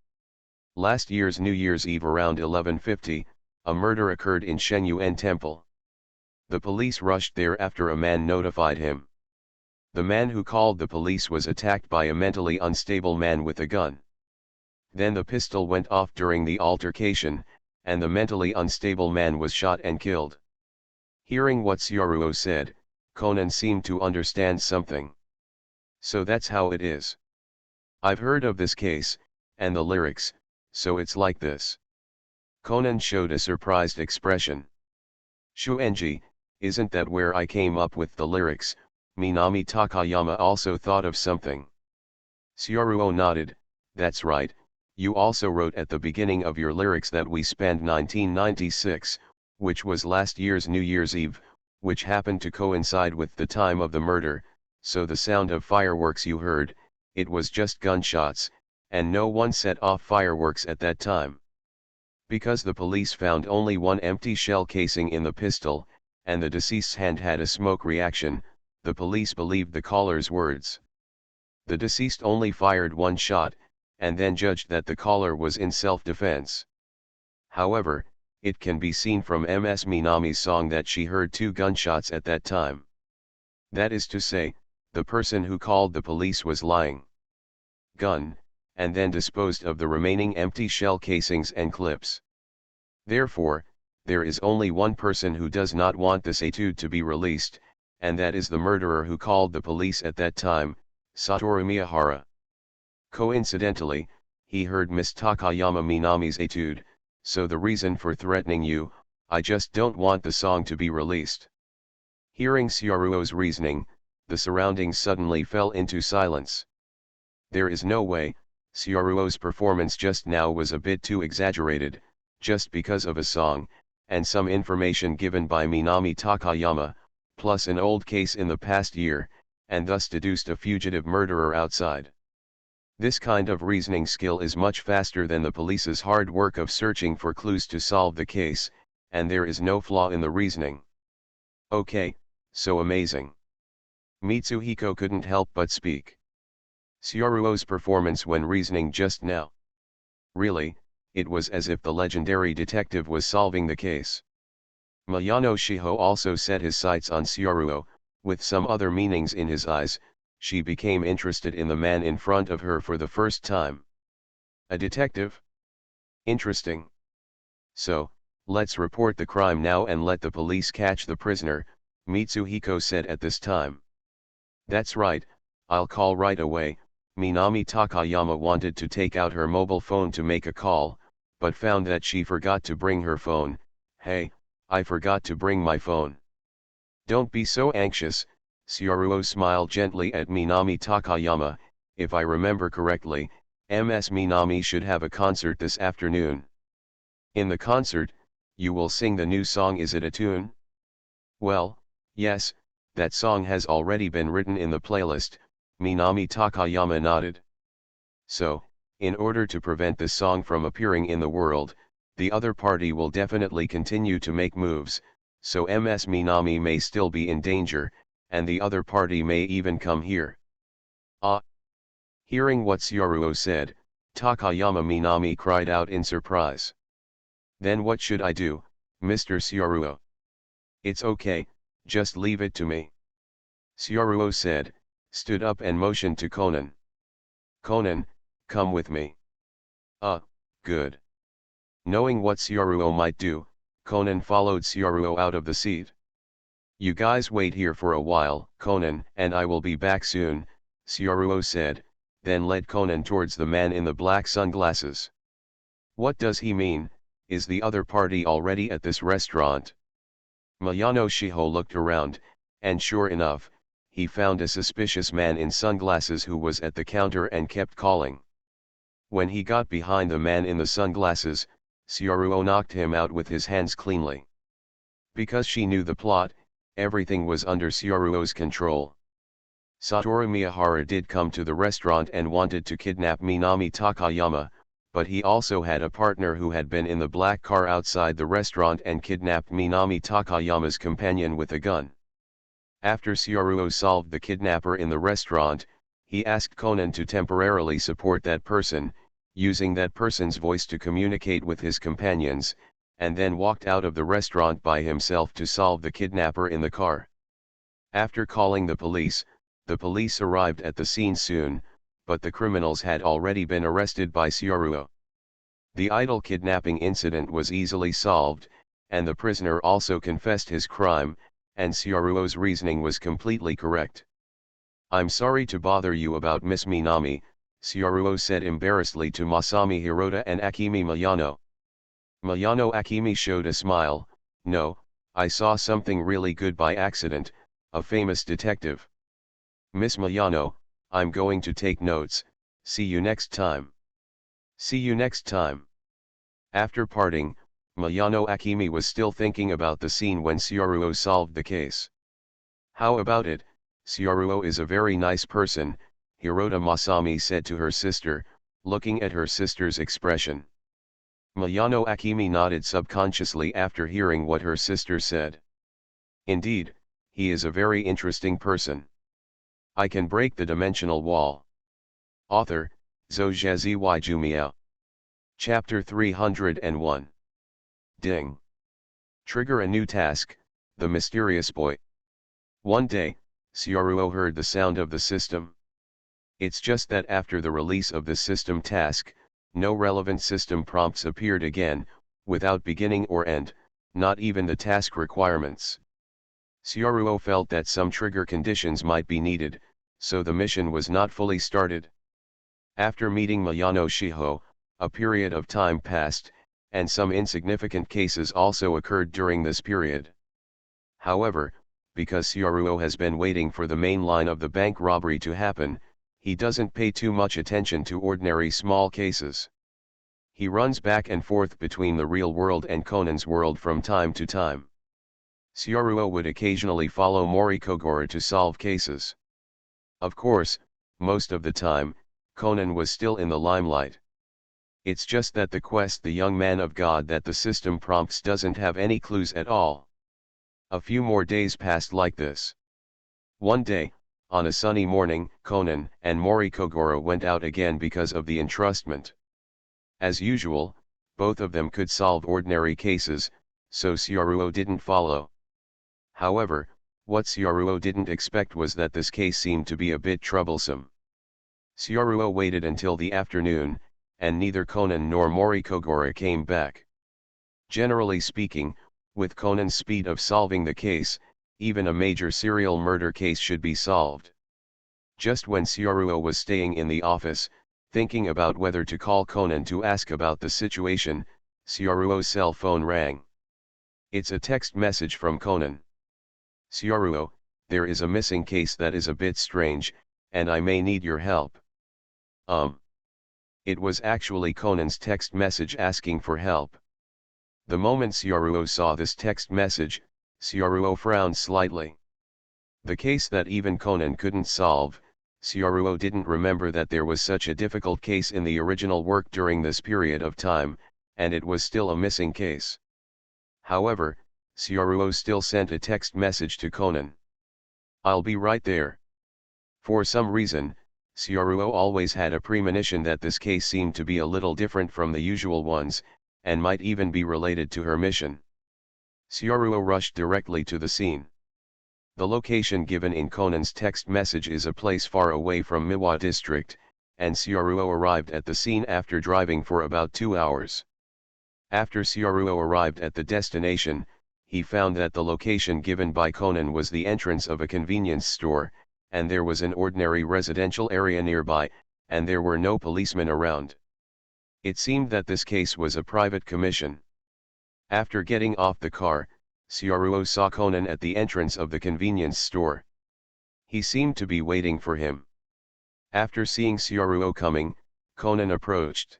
Last year's New Year's Eve around 11:50, a murder occurred in Shenyuan Temple. The police rushed there after a man notified him. The man who called the police was attacked by a mentally unstable man with a gun. Then the pistol went off during the altercation, and the mentally unstable man was shot and killed." Hearing what Sioruo said, Conan seemed to understand something. "So that's how it is. I've heard of this case, and the lyrics, so it's like this." Conan showed a surprised expression. "Shuenji, isn't that where I came up with the lyrics?" Minami Takayama also thought of something. Sioruo nodded, "That's right. You also wrote at the beginning of your lyrics that we spent 1996, which was last year's New Year's Eve, which happened to coincide with the time of the murder, so the sound of fireworks you heard, it was just gunshots, and no one set off fireworks at that time. Because the police found only one empty shell casing in the pistol, and the deceased's hand had a smoke reaction, the police believed the caller's words. The deceased only fired one shot, and then judged that the caller was in self-defense. However, it can be seen from Ms. Minami's song that she heard 2 gunshots at that time. That is to say, the person who called the police was lying. Gun, and then disposed of the remaining empty shell casings and clips. Therefore, there is only one person who does not want this etude to be released, and that is the murderer who called the police at that time, Satoru Miyahara. Coincidentally, he heard Miss Takayama Minami's etude, so the reason for threatening you, I just don't want the song to be released." Hearing Sioruo's reasoning, the surroundings suddenly fell into silence. There is no way, Sioruo's performance just now was a bit too exaggerated, just because of a song, and some information given by Minami Takayama, plus an old case in the past year, and thus deduced a fugitive murderer outside. This kind of reasoning skill is much faster than the police's hard work of searching for clues to solve the case, and there is no flaw in the reasoning. "Okay, so amazing." Mitsuhiko couldn't help but speak. Sioruo's performance when reasoning just now. Really, it was as if the legendary detective was solving the case. Mayano Shiho also set his sights on Sioruo, with some other meanings in his eyes. She became interested in the man in front of her for the first time. A detective? Interesting. So, let's report the crime now and let the police catch the prisoner, Mitsuhiko said at this time. That's right, I'll call right away. Minami Takayama wanted to take out her mobile phone to make a call, but found that she forgot to bring her phone. Hey, I forgot to bring my phone. Don't be so anxious. Sioruo smiled gently at Minami Takayama. If I remember correctly, Ms. Minami should have a concert this afternoon. In the concert, you will sing the new song. Is it a tune? Well, yes, that song has already been written in the playlist. Minami Takayama nodded. So, in order to prevent this song from appearing in the world, the other party will definitely continue to make moves, so Ms. Minami may still be in danger, and the other party may even come here. Ah! Hearing what Syaruo said, Takayama Minami cried out in surprise. Then what should I do, Mr. Syaruo? It's okay, just leave it to me. Syaruo said, stood up and motioned to Conan. Conan, come with me. Good. Knowing what Syaruo might do, Conan followed Syaruo out of the seat. You guys wait here for a while, Conan, and I will be back soon, Syaruo said, then led Conan towards the man in the black sunglasses. What does he mean? Is the other party already at this restaurant? Mayano Shiho looked around, and sure enough, he found a suspicious man in sunglasses who was at the counter and kept calling. When he got behind the man in the sunglasses, Syaruo knocked him out with his hands cleanly. Because she knew the plot, everything was under Syaruo's control. Satoru Miyahara did come to the restaurant and wanted to kidnap Minami Takayama, but he also had a partner who had been in the black car outside the restaurant and kidnapped Minami Takayama's companion with a gun. After Syaruo solved the kidnapper in the restaurant, he asked Conan to temporarily support that person, using that person's voice to communicate with his companions, and then walked out of the restaurant by himself to solve the kidnapper in the car. After calling the police arrived at the scene soon, but the criminals had already been arrested by Syaruo. The idol kidnapping incident was easily solved, and the prisoner also confessed his crime, and Syaruo's reasoning was completely correct. I'm sorry to bother you about Miss Minami, Syaruo said embarrassedly to Masami Hirota and Akimi Mayano. Mayano Akimi showed a smile. No, I saw something really good by accident, a famous detective. Miss Mayano, I'm going to take notes, see you next time. See you next time. After parting, Mayano Akimi was still thinking about the scene when Syaruo solved the case. How about it, Syaruo is a very nice person, Hirota Masami said to her sister, looking at her sister's expression. Mayano Akimi nodded subconsciously after hearing what her sister said. Indeed, he is a very interesting person. I can break the dimensional wall. Author, Zhou Jumiao. Chapter 301. Ding. Trigger a new task, the mysterious boy. One day, Syaruo heard the sound of the system. It's just that after the release of the system task, no relevant system prompts appeared again, without beginning or end, not even the task requirements. Syaruo felt that some trigger conditions might be needed, so the mission was not fully started. After meeting Mayano Shiho, a period of time passed, and some insignificant cases also occurred during this period. However, because Syaruo has been waiting for the main line of the bank robbery to happen, he doesn't pay too much attention to ordinary small cases. He runs back and forth between the real world and Conan's world from time to time. Syaruo would occasionally follow Morikogoro to solve cases. Of course, most of the time, Conan was still in the limelight. It's just that the quest The Young Man of God that the system prompts doesn't have any clues at all. A few more days passed like this. One day, on a sunny morning, Conan and Morikogoro went out again because of the entrustment. As usual, both of them could solve ordinary cases, so Syaruo didn't follow. However, what Syaruo didn't expect was that this case seemed to be a bit troublesome. Syaruo waited until the afternoon, and neither Conan nor Morikogoro came back. Generally speaking, with Conan's speed of solving the case, even a major serial murder case should be solved. Just when Syaruo was staying in the office, thinking about whether to call Conan to ask about the situation, Syaruo's cell phone rang. It's a text message from Conan. Syaruo, there is a missing case that is a bit strange, and I may need your help. It was actually Conan's text message asking for help. The moment Syaruo saw this text message, Syaruo frowned slightly. The case that even Conan couldn't solve, Syaruo didn't remember that there was such a difficult case in the original work during this period of time, and it was still a missing case. However, Syaruo still sent a text message to Conan. "I'll be right there." For some reason, Syaruo always had a premonition that this case seemed to be a little different from the usual ones, and might even be related to her mission. Syaruo rushed directly to the scene. The location given in Conan's text message is a place far away from Miwa district, and Syaruo arrived at the scene after driving for about 2 hours. After Syaruo arrived at the destination, he found that the location given by Conan was the entrance of a convenience store, and there was an ordinary residential area nearby, and there were no policemen around. It seemed that this case was a private commission. After getting off the car, Syaruo saw Conan at the entrance of the convenience store. He seemed to be waiting for him. After seeing Syaruo coming, Conan approached.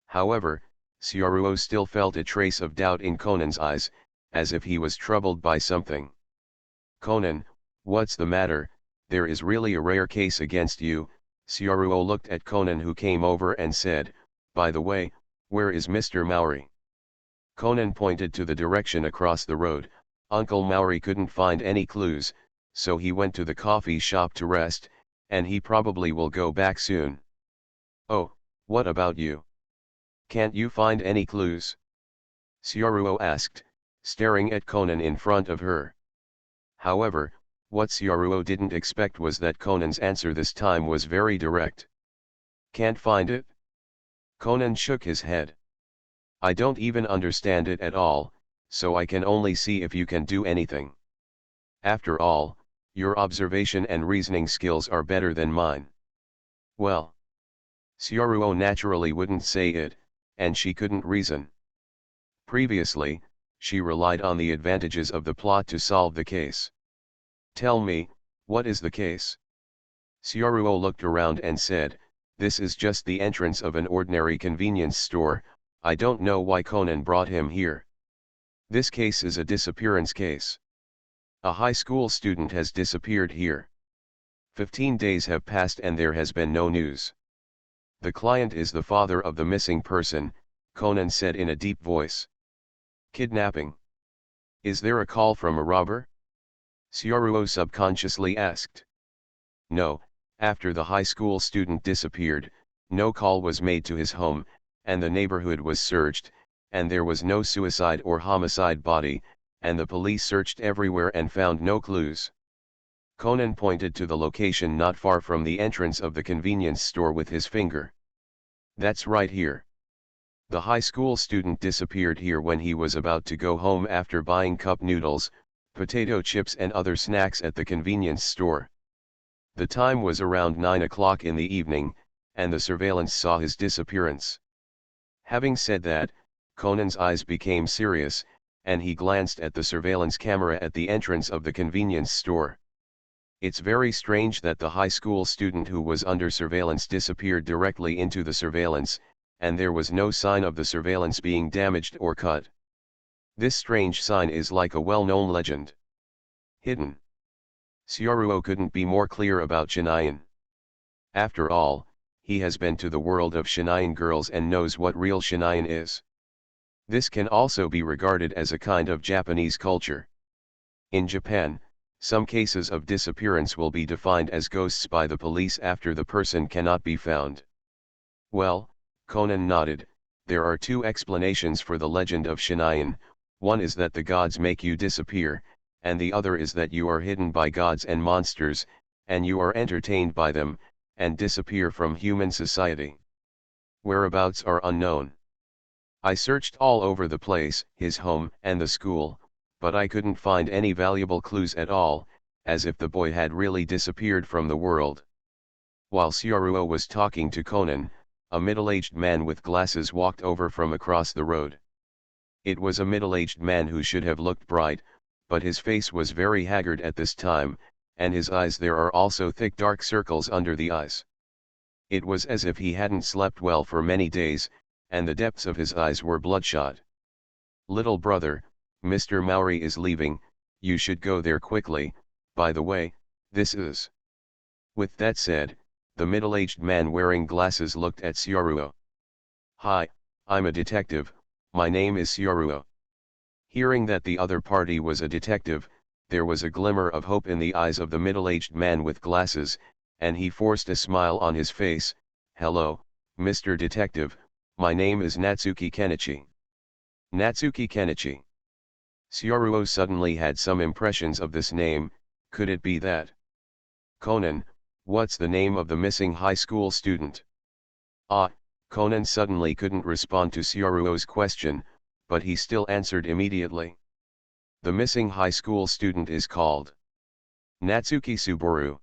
However, Syaruo still felt a trace of doubt in Conan's eyes, as if he was troubled by something. "Conan, what's the matter? There is really a rare case against you." Syaruo looked at Conan, who came over and said, "By the way, where is Mr. Maori?" Conan pointed to the direction across the road. "Uncle Maori couldn't find any clues, so he went to the coffee shop to rest, and he probably will go back soon." "Oh, what about you? Can't you find any clues?" Syaruo asked, staring at Conan in front of her. However, what Syaruo didn't expect was that Conan's answer this time was very direct. "Can't find it?" Conan shook his head. "I don't even understand it at all, so I can only see if you can do anything. After all, your observation and reasoning skills are better than mine." "Well." Syaruo naturally wouldn't say it, and she couldn't reason. Previously, she relied on the advantages of the plot to solve the case. "Tell me, what is the case?" Syaruo looked around and said, "This is just the entrance of an ordinary convenience store. I don't know why Conan brought him here. This case is a disappearance case. A high school student has disappeared here. 15 days have passed and there has been no news. The client is the father of the missing person," Conan said in a deep voice. "Kidnapping? Is there a call from a robber?" Syaruo subconsciously asked. "No, after the high school student disappeared, no call was made to his home, and the neighborhood was searched, and there was no suicide or homicide body, and the police searched everywhere and found no clues." Conan pointed to the location not far from the entrance of the convenience store with his finger. "That's right here. The high school student disappeared here when he was about to go home after buying cup noodles, potato chips and other snacks at the convenience store. The time was around 9 o'clock in the evening, and the surveillance saw his disappearance." Having said that, Conan's eyes became serious, and he glanced at the surveillance camera at the entrance of the convenience store. "It's very strange that the high school student who was under surveillance disappeared directly into the surveillance, and there was no sign of the surveillance being damaged or cut. This strange sign is like a well-known legend. Hidden." Syaruo couldn't be more clear about Shinayan. After all, he has been to the world of Shinayan girls and knows what real Shinayan is. This can also be regarded as a kind of Japanese culture. In Japan, some cases of disappearance will be defined as ghosts by the police after the person cannot be found. "Well," Conan nodded, "there are two explanations for the legend of Shinayan. One is that the gods make you disappear, and the other is that you are hidden by gods and monsters, and you are entertained by them, and disappear from human society. Whereabouts are unknown. I searched all over the place, his home and the school, but I couldn't find any valuable clues at all, as if the boy had really disappeared from the world." While Syaruo was talking to Conan, a middle-aged man with glasses walked over from across the road. It was a middle-aged man who should have looked bright, but his face was very haggard at this time, and his eyes there are also thick dark circles under the eyes. It was as if he hadn't slept well for many days, and the depths of his eyes were bloodshot. "Little brother, Mr. Maori is leaving, you should go there quickly. By the way, this is..." With that said, the middle-aged man wearing glasses looked at Syaruo. "Hi, I'm a detective, my name is Syaruo." Hearing that the other party was a detective, there was a glimmer of hope in the eyes of the middle-aged man with glasses, and he forced a smile on his face. "Hello, Mr. Detective, my name is Natsuki Kenichi." Natsuki Kenichi. Syoruo suddenly had some impressions of this name. Could it be that? Conan, what's the name of the missing high school student? Conan suddenly couldn't respond to Syoruo's question, but he still answered immediately. The missing high school student is called Natsuki Subaru.